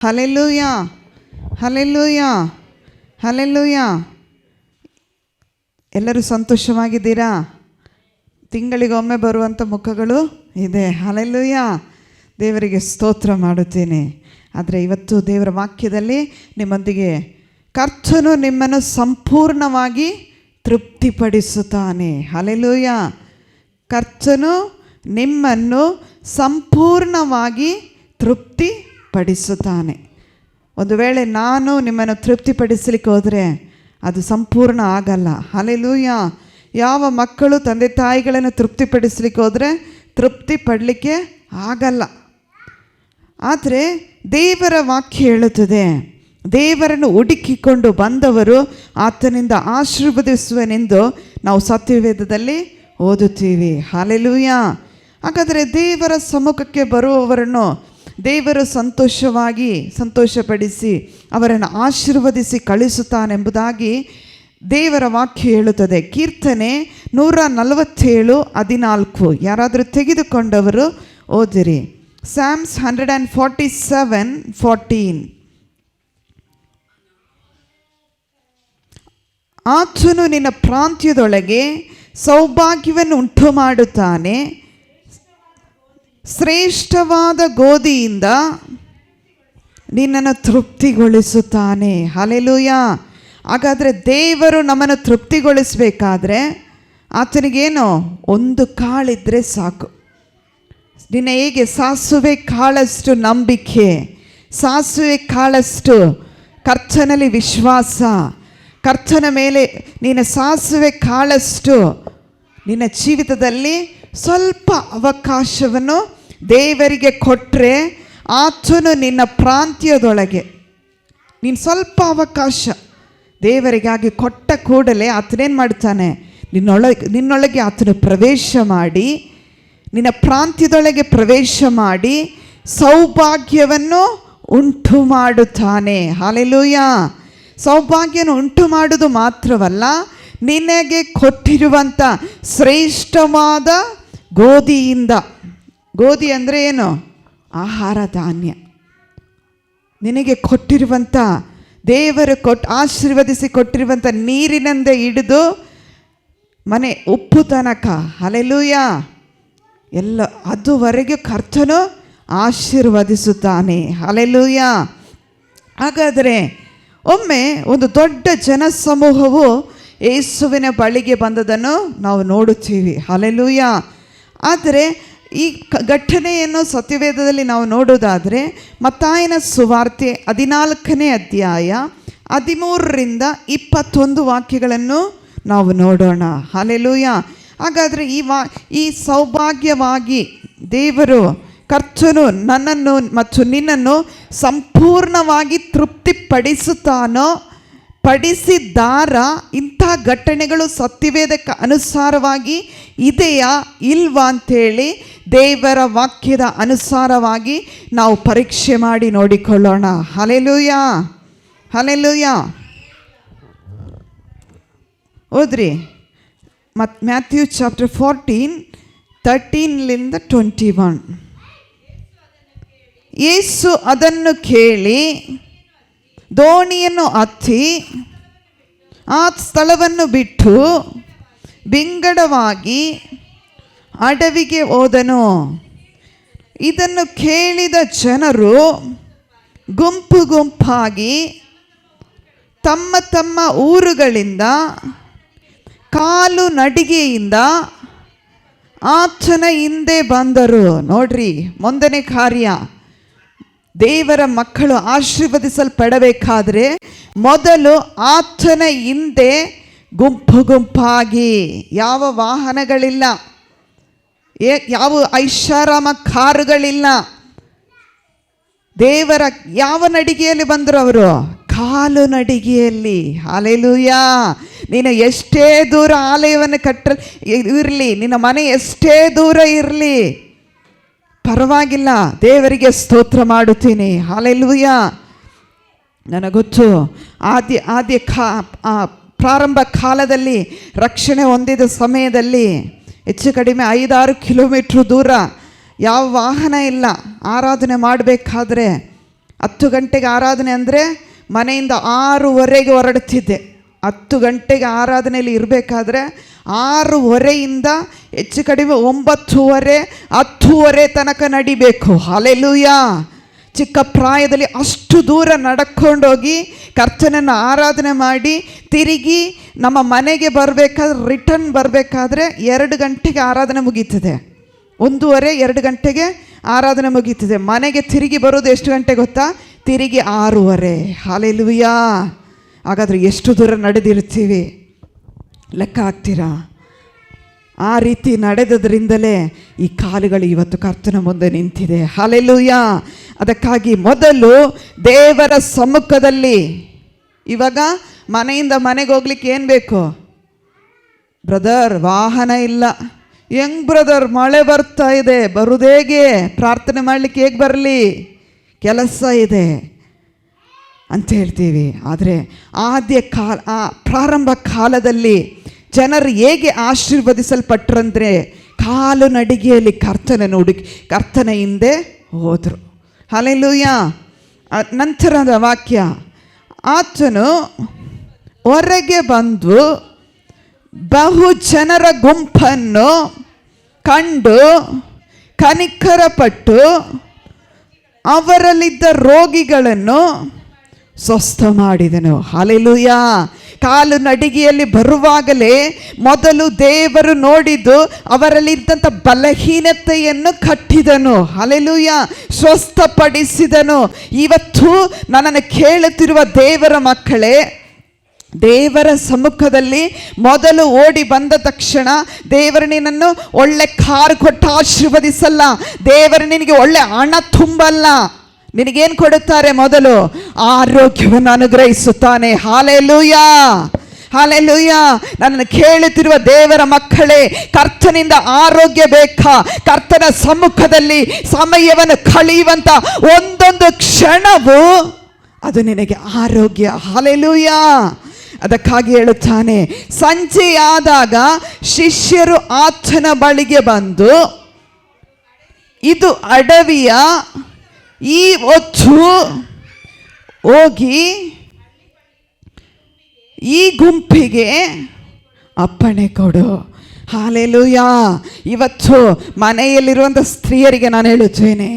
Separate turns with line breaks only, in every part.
Hallelujah, hallelujah, hallelujah. ಎಲ್ಲರೂ ಸಂತೋಷವಾಗಿದ್ದೀರಾ? ತಿಂಗಳಿಗೊಮ್ಮೆ ಬರುವಂಥ ಮುಖಗಳು ಇದೆ. ಹಲ್ಲೆಲೂಯಾ, ದೇವರಿಗೆ ಸ್ತೋತ್ರ ಮಾಡುತ್ತೇನೆ. ಆದರೆ ಇವತ್ತು ದೇವರ ವಾಕ್ಯದಲ್ಲಿ ನಿಮ್ಮೊಂದಿಗೆ ಕರ್ತನು ನಿಮ್ಮನ್ನು ಸಂಪೂರ್ಣವಾಗಿ ತೃಪ್ತಿಪಡಿಸುತ್ತಾನೆ. ಹಲ್ಲೆಲೂಯಾ, ಕರ್ತನು ನಿಮ್ಮನ್ನು ಸಂಪೂರ್ಣವಾಗಿ ತೃಪ್ತಿಪಡಿಸುತ್ತಾನೆ. ಒಂದು ವೇಳೆ ನಾನು ನಿಮ್ಮನ್ನು ತೃಪ್ತಿಪಡಿಸಲಿಕ್ಕೆ ಹೋದರೆ ಅದು ಸಂಪೂರ್ಣ ಆಗಲ್ಲ. ಹಲ್ಲೆಲೂಯಾ. ಯಾವ ಮಕ್ಕಳು ತಂದೆ ತಾಯಿಗಳನ್ನು ತೃಪ್ತಿಪಡಿಸಲಿಕ್ಕೆ ಹೋದರೆ ತೃಪ್ತಿ ಪಡಲಿಕ್ಕೆ ಆಗಲ್ಲ. ಆದರೆ ದೇವರ ವಾಕ್ಯ ಹೇಳುತ್ತದೆ, ದೇವರನ್ನು ಹುಡುಕಿಕೊಂಡು ಬಂದವರು ಆತನಿಂದ ಆಶೀರ್ವದಿಸುವನೆಂದು ನಾವು ಸತ್ಯವೇದದಲ್ಲಿ ಓದುತ್ತೀವಿ. ಹಲ್ಲೆಲೂಯಾ. ಹಾಗಾದರೆ ದೇವರ ಸಮ್ಮುಖಕ್ಕೆ ಬರುವವರನ್ನು ದೇವರು ಸಂತೋಷಪಡಿಸಿ ಅವರನ್ನು ಆಶೀರ್ವದಿಸಿ ಕಳಿಸುತ್ತಾನೆಂಬುದಾಗಿ ದೇವರ ವಾಕ್ಯ ಹೇಳುತ್ತದೆ. ಕೀರ್ತನೆ 147:14 ಯಾರಾದರೂ ತೆಗೆದುಕೊಂಡವರು ಓದಿರಿ. Psalms 147:14. ಆತನು ನಿನ್ನ ಪ್ರಾಂತ್ಯದೊಳಗೆ ಸೌಭಾಗ್ಯವನ್ನು ಉಂಟು ಮಾಡುತ್ತಾನೆ, ಶ್ರೇಷ್ಠವಾದ ಗೋಧಿಯಿಂದ ನಿನ್ನನ್ನು ತೃಪ್ತಿಗೊಳಿಸುತ್ತಾನೆ. ಹಲ್ಲೆಲೂಯಾ. ಹಾಗಾದರೆ ದೇವರು ನಮ್ಮನ್ನು ತೃಪ್ತಿಗೊಳಿಸಬೇಕಾದ್ರೆ ಆತನಿಗೇನು ಒಂದು ಕಾಳಿದ್ರೆ ಸಾಕು. ನಿನ್ನ ಹೇಗೆ ಸಾಸುವೆ ಕಾಳಷ್ಟು ನಂಬಿಕೆ, ಸಾಸುವೆ ಕಾಳಷ್ಟು ಕರ್ತನಲ್ಲಿ ವಿಶ್ವಾಸ, ಕರ್ತನ ಮೇಲೆ ನೀನು ಸಾಸುವೆ ಕಾಳಷ್ಟು ನಿನ್ನ ಜೀವಿತದಲ್ಲಿ ಸ್ವಲ್ಪ ಅವಕಾಶವನ್ನು ದೇವರಿಗೆ ಕೊಟ್ಟರೆ ಆತನು ನಿನ್ನ ಪ್ರಾಂತ್ಯದೊಳಗೆ ನೀನು ಸ್ವಲ್ಪ ಅವಕಾಶ ದೇವರಿಗಾಗಿ ಕೊಟ್ಟ ಕೂಡಲೇ ಆತನೇನು ಮಾಡ್ತಾನೆ, ನಿನ್ನೊಳಗೆ ಆತನು ಪ್ರವೇಶ ಮಾಡಿ, ನಿನ್ನ ಪ್ರಾಂತ್ಯದೊಳಗೆ ಪ್ರವೇಶ ಮಾಡಿ ಸೌಭಾಗ್ಯವನ್ನು ಉಂಟು ಮಾಡುತ್ತಾನೆ. ಹಲ್ಲೆಲೂಯಾ. ಸೌಭಾಗ್ಯವನ್ನು ಉಂಟು ಮಾಡುವುದು ಮಾತ್ರವಲ್ಲ, ನಿನಗೆ ಕೊಟ್ಟಿರುವಂಥ ಶ್ರೇಷ್ಠವಾದ ಗೋಧಿಯಿಂದ, ಗೋಧಿ ಅಂದರೆ ಏನು? ಆಹಾರ ಧಾನ್ಯ. ನಿನಗೆ ಕೊಟ್ಟಿರುವಂಥ ದೇವರು ಆಶೀರ್ವದಿಸಿ ಕೊಟ್ಟಿರುವಂಥ ನೀರಿನಿಂದ ಹಿಡಿದು ಮನೆ ಉಪ್ಪು ತನಕ, ಹಲ್ಲೆಲೂಯಾ, ಎಲ್ಲ ಅದುವರೆಗೆ ಕರ್ತನು ಆಶೀರ್ವದಿಸುತ್ತಾನೆ. ಹಲ್ಲೆಲೂಯಾ. ಹಾಗಾದರೆ ಒಮ್ಮೆ ಒಂದು ದೊಡ್ಡ ಜನಸಮೂಹವು ಯೇಸುವಿನ ಬಳಿಗೆ ಬಂದದನ್ನು ನಾವು ನೋಡುತ್ತೀವಿ. ಹಲ್ಲೆಲೂಯಾ. ಆದರೆ ಈ ಘಟನೆಯನ್ನು ಸತ್ಯವೇದದಲ್ಲಿ ನಾವು ನೋಡೋದಾದರೆ ಮತ್ತಾಯನ ಸುವಾರ್ತೆ 14ನೇ ಅಧ್ಯಾಯ 13ರಿಂದ 21 ವಾಕ್ಯಗಳನ್ನು ನಾವು ನೋಡೋಣ. ಹಲ್ಲೆಲೂಯಾ. ಹಾಗಾದರೆ ಈ ಸೌಭಾಗ್ಯವಾಗಿ ದೇವರು ಕರ್ತನು ನನ್ನನ್ನು ಮತ್ತು ನಿನ್ನನ್ನು ಸಂಪೂರ್ಣವಾಗಿ ತೃಪ್ತಿಪಡಿಸುತ್ತಾನೋ ಪಡಿಸಿದ್ದಾರ? ಇಂಥ ಘಟನೆಗಳು ಸತ್ಯವೇದಕ್ಕೆ ಅನುಸಾರವಾಗಿ ಇದೆಯಾ ಇಲ್ವಾ ಅಂಥೇಳಿ ದೇವರ ವಾಕ್ಯದ ಅನುಸಾರವಾಗಿ ನಾವು ಪರೀಕ್ಷೆ ಮಾಡಿ ನೋಡಿಕೊಳ್ಳೋಣ. Hallelujah, hallelujah. ಓದ್ರಿ ಮ್ಯಾಥ್ಯೂ ಚಾಪ್ಟರ್ 14:13-21. ಯೇಸು ಅದನ್ನು ಕೇಳಿ ದೋಣಿಯನ್ನು ಹತ್ತಿ ಆ ಸ್ಥಳವನ್ನು ಬಿಟ್ಟು ವಿಂಗಡವಾಗಿ ಅಡವಿಗೆ ಹೋದನು. ಇದನ್ನು ಕೇಳಿದ ಜನರು ಗುಂಪು ಗುಂಪಾಗಿ ತಮ್ಮ ತಮ್ಮ ಊರುಗಳಿಂದ ಕಾಲು ನಡಿಗೆಯಿಂದ ಆತನ ಹಿಂದೆ ಬಂದರು. ನೋಡ್ರಿ, ಮುಂದನೇ ಕಾರ್ಯ, ದೇವರ ಮಕ್ಕಳು ಆಶೀರ್ವದಿಸಲ್ಪಡಬೇಕಾದ್ರೆ ಮೊದಲು ಆತನ ಹಿಂದೆ ಗುಂಪು ಗುಂಪಾಗಿ, ಯಾವ ವಾಹನಗಳಿಲ್ಲ, ಯಾವ ಐಷಾರಾಮ ಕಾರುಗಳಿಲ್ಲ, ದೇವರ ಯಾವ ನಡಿಗೆಯಲ್ಲಿ ಬಂದರು ಅವರು? ಕಾಲು ನಡಿಗೆಯಲ್ಲಿ. ಹಲ್ಲೆಲೂಯಾ. ನೀನು ಎಷ್ಟೇ ದೂರ ಆಲಯವನ್ನು ಇರಲಿ, ನಿನ್ನ ಮನೆ ಎಷ್ಟೇ ದೂರ ಇರಲಿ ಪರವಾಗಿಲ್ಲ, ದೇವರಿಗೆ ಸ್ತೋತ್ರ ಮಾಡುತ್ತೀನಿ. ಹಲ್ಲೆಲೂಯಾ. ನನಗೊತ್ತು ಪ್ರಾರಂಭ ಕಾಲದಲ್ಲಿ ರಕ್ಷಣೆ ಹೊಂದಿದ ಸಮಯದಲ್ಲಿ ಹೆಚ್ಚು ಕಡಿಮೆ 5-6 ಕಿಲೋಮೀಟ್ರ್ ದೂರ ಯಾವ ವಾಹನ ಇಲ್ಲ. ಆರಾಧನೆ ಮಾಡಬೇಕಾದ್ರೆ 10 ಗಂಟೆಗೆ ಆರಾಧನೆ ಅಂದರೆ ಮನೆಯಿಂದ 6:30ಗೆ ಹೊರಡ್ತಿದ್ದೆ. 10 ಗಂಟೆಗೆ ಆರಾಧನೆಯಲ್ಲಿ ಇರಬೇಕಾದ್ರೆ 6:30ಯಿಂದ ಹೆಚ್ಚು ಕಡಿಮೆ 9:30, 10:30 ತನಕ ನಡಿಬೇಕು. ಹಲ್ಲೆಲೂಯಾ. ಚಿಕ್ಕ ಪ್ರಾಯದಲ್ಲಿ ಅಷ್ಟು ದೂರ ನಡ್ಕೊಂಡೋಗಿ ಕರ್ತನನ್ನು ಆರಾಧನೆ ಮಾಡಿ ತಿರುಗಿ ನಮ್ಮ ಮನೆಗೆ ಬರಬೇಕಾದ್ರೆ ರಿಟರ್ನ್ ಬರಬೇಕಾದ್ರೆ 2 ಗಂಟೆಗೆ ಆರಾಧನೆ ಮುಗೀತದೆ. 1:30, 2 ಗಂಟೆಗೆ ಆರಾಧನೆ ಮುಗೀತದೆ. ಮನೆಗೆ ತಿರುಗಿ ಬರೋದು ಎಷ್ಟು ಗಂಟೆ ಗೊತ್ತಾ? ತಿರುಗಿ 6:30. ಹಲ್ಲೆಲೂಯಾ. ಹಾಗಾದರೆ ಎಷ್ಟು ದೂರ ನಡೆದಿರ್ತೀವಿ ಲೆಕ್ಕ ಹಾಕ್ತೀರಾ? ಆ ರೀತಿ ನಡೆದದ್ರಿಂದಲೇ ಈ ಕಾಲುಗಳು ಇವತ್ತು ಕರ್ತನ ಮುಂದೆ ನಿಂತಿದೆ. ಹಲ್ಲೆಲೂಯಾ. ಅದಕ್ಕಾಗಿ ಮೊದಲು ದೇವರ ಸಮ್ಮುಖದಲ್ಲಿ, ಇವಾಗ ಮನೆಯಿಂದ ಮನೆಗೆ ಹೋಗ್ಲಿಕ್ಕೆ ಏನು ಬೇಕು ಬ್ರದರ್? ವಾಹನ ಇಲ್ಲ. ಹೆಂಗ್ ಬ್ರದರ್? ಮಳೆ ಬರ್ತಾ ಇದೆ, ಬರುವುದೇಗೆ? ಪ್ರಾರ್ಥನೆ ಮಾಡಲಿಕ್ಕೆ ಹೇಗೆ ಬರಲಿ? ಕೆಲಸ ಇದೆ ಅಂತ ಹೇಳ್ತೀವಿ. ಆದರೆ ಪ್ರಾರಂಭ ಕಾಲದಲ್ಲಿ ಜನರು ಹೇಗೆ ಆಶೀರ್ವದಿಸಲ್ಪಟ್ರಂದರೆ ಕಾಲು ನಡಿಗೆಯಲ್ಲಿ ಕರ್ತನ ಹಿಂದೆ ಹೋದರು. ಹಲ್ಲೆಲೂಯಾ. ನಂತರದ ವಾಕ್ಯ, ಆತನು ಹೊರಗೆ ಬಂದು ಬಹು ಜನರ ಗುಂಪನ್ನು ಕಂಡು ಕನಿಕರಪಟ್ಟು ಅವರಲ್ಲಿದ್ದ ರೋಗಿಗಳನ್ನು ಸ್ವಸ್ಥ ಮಾಡಿದನು. ಹಲ್ಲೆಲೂಯಾ. ಕಾಲು ನಡಿಗೆಯಲ್ಲಿ ಬರುವಾಗಲೇ ಮೊದಲು ದೇವರು ನೋಡಿದ್ದು ಅವರಲ್ಲಿದ್ದಂಥ ಬಲಹೀನತೆಯನ್ನು ಕಟ್ಟಿದನು. ಹಲ್ಲೆಲೂಯಾ. ಸ್ವಸ್ಥಪಡಿಸಿದನು. ಇವತ್ತು ನನ್ನನ್ನು ಕೇಳುತ್ತಿರುವ ದೇವರ ಮಕ್ಕಳೇ, ದೇವರ ಸಮ್ಮುಖದಲ್ಲಿ ಮೊದಲು ಓಡಿ ಬಂದ ತಕ್ಷಣ ದೇವರು ನಿನ್ನನ್ನು ಒಳ್ಳೆ ಕಾರು ಕೊಟ್ಟು ಆಶೀರ್ವದಿಸಲ್ಲ. ದೇವರು ನಿನಗೆ ಒಳ್ಳೆ ಹಣ ತುಂಬಲ್ಲ. ನಿನಗೇನು ಕೊಡುತ್ತಾರೆ? ಮೊದಲು ಆರೋಗ್ಯವನ್ನು ಅನುಗ್ರಹಿಸುತ್ತಾನೆ. ಹಲ್ಲೆಲೂಯಾ. ಹಲ್ಲೆಲೂಯಾ. ನನ್ನನ್ನು ಕೇಳುತ್ತಿರುವ ದೇವರ ಮಕ್ಕಳೇ, ಕರ್ತನಿಂದ ಆರೋಗ್ಯ ಬೇಕಾ? ಕರ್ತನ ಸಮ್ಮುಖದಲ್ಲಿ ಸಮಯವನ್ನು ಕಳೆಯುವಂಥ ಒಂದೊಂದು ಕ್ಷಣವು ಅದು ನಿನಗೆ ಆರೋಗ್ಯ. ಹಲ್ಲೆಲೂಯಾ. ಅದಕ್ಕಾಗಿ ಹೇಳುತ್ತಾನೆ, ಸಂಜೆಯಾದಾಗ ಶಿಷ್ಯರು ಆತನ ಬಳಿಗೆ ಬಂದು, ಇದು ಅಡವಿಯ ಈ ಹೊತ್ತು ಹೋಗಿ ಈ ಗುಂಪಿಗೆ ಅಪ್ಪಣೆ ಕೊಡು. ಹಲ್ಲೆಲೂಯಾ. ಇವತ್ತು ಮನೆಯಲ್ಲಿರುವಂಥ ಸ್ತ್ರೀಯರಿಗೆ ನಾನು ಹೇಳುತ್ತೇನೆ,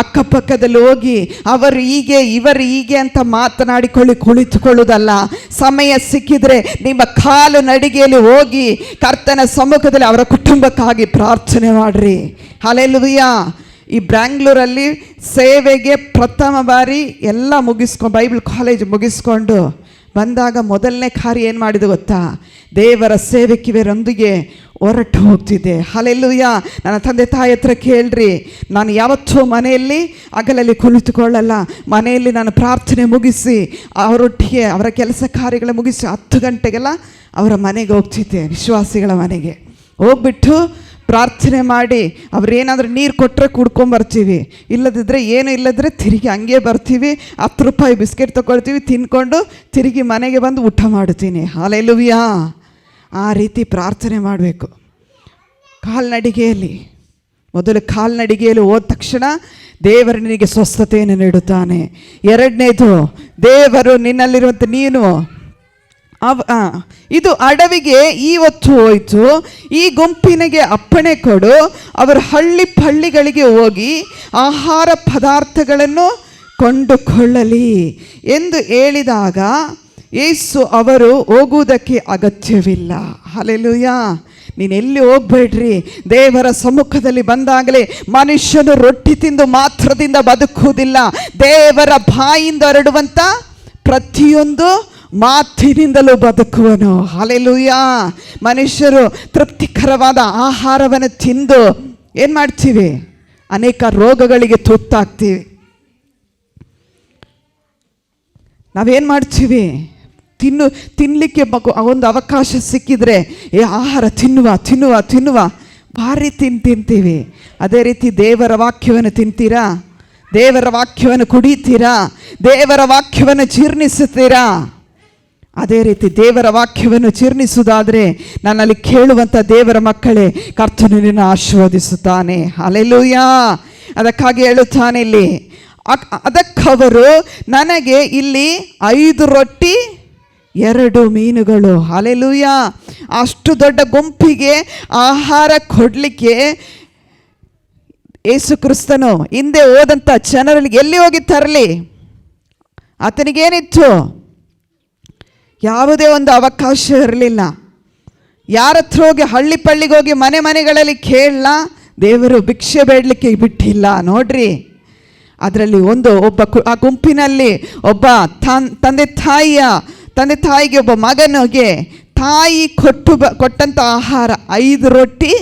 ಅಕ್ಕಪಕ್ಕದಲ್ಲಿ ಹೋಗಿ ಅವರು ಹೀಗೆ ಇವರು ಹೀಗೆ ಅಂತ ಮಾತನಾಡಿಕೊಳ್ಳಿ ಕುಳಿತುಕೊಳ್ಳುವುದಲ್ಲ. ಸಮಯ ಸಿಕ್ಕಿದರೆ ನಿಮ್ಮ ಕಾಲು ನಡಿಗೆಯಲ್ಲಿ ಹೋಗಿ ಕರ್ತನ ಸಮ್ಮುಖದಲ್ಲಿ ಅವರ ಕುಟುಂಬಕ್ಕಾಗಿ ಪ್ರಾರ್ಥನೆ ಮಾಡಿರಿ. ಹಲ್ಲೆಲೂಯಾ. ಈ ಬ್ಯಾಂಗ್ಳೂರಲ್ಲಿ ಸೇವೆಗೆ ಪ್ರಥಮ ಬಾರಿ ಎಲ್ಲ ಮುಗಿಸ್ಕೊಂಡು ಬೈಬಲ್ ಕಾಲೇಜ್ ಮುಗಿಸ್ಕೊಂಡು ಬಂದಾಗ ಮೊದಲನೇ ಕಾರ್ಯ ಏನು ಮಾಡಿದೆ ಗೊತ್ತಾ? ದೇವರ ಸೇವಕಿಯರೊಂದಿಗೆ ಹೊರಟು ಹೋಗ್ತಿದ್ದೆ. ಹಲ್ಲೆಲೂಯಾ. ನನ್ನ ತಂದೆ ತಾಯಿ ಹತ್ರ ಕೇಳ್ರಿ, ನಾನು ಯಾವತ್ತೂ ಮನೆಯಲ್ಲಿ ಹಗಲಲ್ಲಿ ಕುಳಿತುಕೊಳ್ಳಲ್ಲ. ಮನೆಯಲ್ಲಿ ನಾನು ಪ್ರಾರ್ಥನೆ ಮುಗಿಸಿ ಅವರೊಟ್ಟಿಗೆ ಅವರ ಕೆಲಸ ಕಾರ್ಯಗಳ ಮುಗಿಸಿ 10 ಗಂಟೆಗೆಲ್ಲ ಅವರ ಮನೆಗೆ ಹೋಗ್ತಿದ್ದೆ. ವಿಶ್ವಾಸಿಗಳ ಮನೆಗೆ ಹೋಗ್ಬಿಟ್ಟು ಪ್ರಾರ್ಥನೆ ಮಾಡಿ ಅವ್ರೇನಾದರೂ ನೀರು ಕೊಟ್ಟರೆ ಕುಡ್ಕೊಂಬರ್ತೀವಿ, ಇಲ್ಲದಿದ್ದರೆ ಏನು ಇಲ್ಲದ್ರೆ ತಿರುಗಿ ಹಂಗೆ ಬರ್ತೀವಿ. 10 ರೂಪಾಯಿ ಬಿಸ್ಕೆಟ್ ತೊಗೊಳ್ತೀವಿ, ತಿನ್ಕೊಂಡು ತಿರುಗಿ ಮನೆಗೆ ಬಂದು ಊಟ ಮಾಡ್ತೀನಿ. ಹಲ್ಲೆಲೂಯಾ. ಆ ರೀತಿ ಪ್ರಾರ್ಥನೆ ಮಾಡಬೇಕು. ಕಾಲ್ನಡಿಗೆಯಲ್ಲಿ ಮೊದಲು ಕಾಲ್ನಡಿಗೆಯಲ್ಲಿ ಹೋದ ತಕ್ಷಣ ದೇವರು ನಿನಗೆ ಸ್ವಸ್ಥತೆಯನ್ನು ನೀಡುತ್ತಾನೆ. ಎರಡನೇದು, ದೇವರು ನಿನ್ನಲ್ಲಿರುವಂಥ ನೀನು ಇದು ಅಡವಿಗೆ ಈ ಹೊತ್ತು ಹೋಯಿತು, ಈ ಗುಂಪಿನಿಗೆ ಅಪ್ಪಣೆ ಕೊಡು, ಅವರು ಹಳ್ಳಿಗಳಿಗೆ ಹೋಗಿ ಆಹಾರ ಪದಾರ್ಥಗಳನ್ನು ಕೊಂಡುಕೊಳ್ಳಲಿ ಎಂದು ಹೇಳಿದಾಗ ಯೇಸು ಅವರು ಹೋಗುವುದಕ್ಕೆ ಅಗತ್ಯವಿಲ್ಲ. ಹಲ್ಲೆಲೂಯಾ. ನೀನೆಲ್ಲಿ ಹೋಗ್ಬೇಡ್ರಿ. ದೇವರ ಸಮ್ಮುಖದಲ್ಲಿ ಬಂದಾಗಲೇ ಮನುಷ್ಯನು ರೊಟ್ಟಿ ತಿಂದು ಮಾತ್ರದಿಂದ ಬದುಕುವುದಿಲ್ಲ, ದೇವರ ಬಾಯಿಂದ ಹೊರಡುವಂಥ ಪ್ರತಿಯೊಂದು ಮಾತಿನಿಂದಲೂ ಬದುಕುವನು. ಹಲ್ಲೆಲೂಯಾ. ಮನುಷ್ಯರು ತೃಪ್ತಿಕರವಾದ ಆಹಾರವನ್ನು ತಿಂದು ಏನು ಮಾಡ್ತೀವಿ? ಅನೇಕ ರೋಗಗಳಿಗೆ ತುತ್ತಾಗ್ತೀವಿ. ನಾವೇನು ಮಾಡ್ತೀವಿ? ತಿನ್ನಲಿಕ್ಕೆ ಒಂದು ಅವಕಾಶ ಸಿಕ್ಕಿದರೆ ಆಹಾರ ತಿನ್ನುವ ಭಾರಿ ತಿಂತೀವಿ. ಅದೇ ರೀತಿ ದೇವರ ವಾಕ್ಯವನ್ನು ತಿಂತೀರಾ? ದೇವರ ವಾಕ್ಯವನ್ನು ಕುಡಿತೀರಾ? ದೇವರ ವಾಕ್ಯವನ್ನು ಜೀರ್ಣಿಸುತ್ತೀರಾ? ಅದೇ ರೀತಿ ದೇವರ ವಾಕ್ಯವನ್ನು ಜೀರ್ಣಿಸುವುದಾದರೆ ನನ್ನಲ್ಲಿ ಕೇಳುವಂಥ ದೇವರ ಮಕ್ಕಳೇ, ಕರ್ತನು ನಿನ್ನನ್ನು ಆಶೀರ್ವದಿಸುತ್ತಾನೆ. ಹಲ್ಲೆಲೂಯಾ. ಅದಕ್ಕಾಗಿ ಹೇಳುತ್ತಾನೆ ಇಲ್ಲಿ, ಅದಕ್ಕವರು ನನಗೆ ಇಲ್ಲಿ 5 ರೊಟ್ಟಿ 2 ಮೀನುಗಳು. ಹಲ್ಲೆಲೂಯ. ಅಷ್ಟು ದೊಡ್ಡ ಗುಂಪಿಗೆ ಆಹಾರ ಕೊಡಲಿಕ್ಕೆ ಯೇಸು ಕ್ರಿಸ್ತನು ಹಿಂದೆ ಹೋದಂಥ ಜನರಲ್ಲಿ ಎಲ್ಲಿ ಹೋಗಿ ತರಲಿ? ಆತನಿಗೇನಿತ್ತು? ಯಾವುದೇ ಒಂದು ಅವಕಾಶ ಇರಲಿಲ್ಲ. ಯಾರ ಹತ್ರ ಹೋಗಿ ಹಳ್ಳಿ ಪಳ್ಳಿಗೆ ಹೋಗಿ ಮನೆಗಳಲ್ಲಿ ಕೇಳಲ್ಲ. ದೇವರು ಭಿಕ್ಷೆ ಬೇಡಲಿಕ್ಕೆ ಬಿಟ್ಟಿಲ್ಲ ನೋಡ್ರಿ. ಅದರಲ್ಲಿ ಆ ಗುಂಪಿನಲ್ಲಿ ಒಬ್ಬ ತಂದೆ ತಾಯಿಗೆ ಒಬ್ಬ ಮಗನಿಗೆ ತಾಯಿ ಕೊಟ್ಟಂಥ ಆಹಾರ 5 ರೊಟ್ಟಿ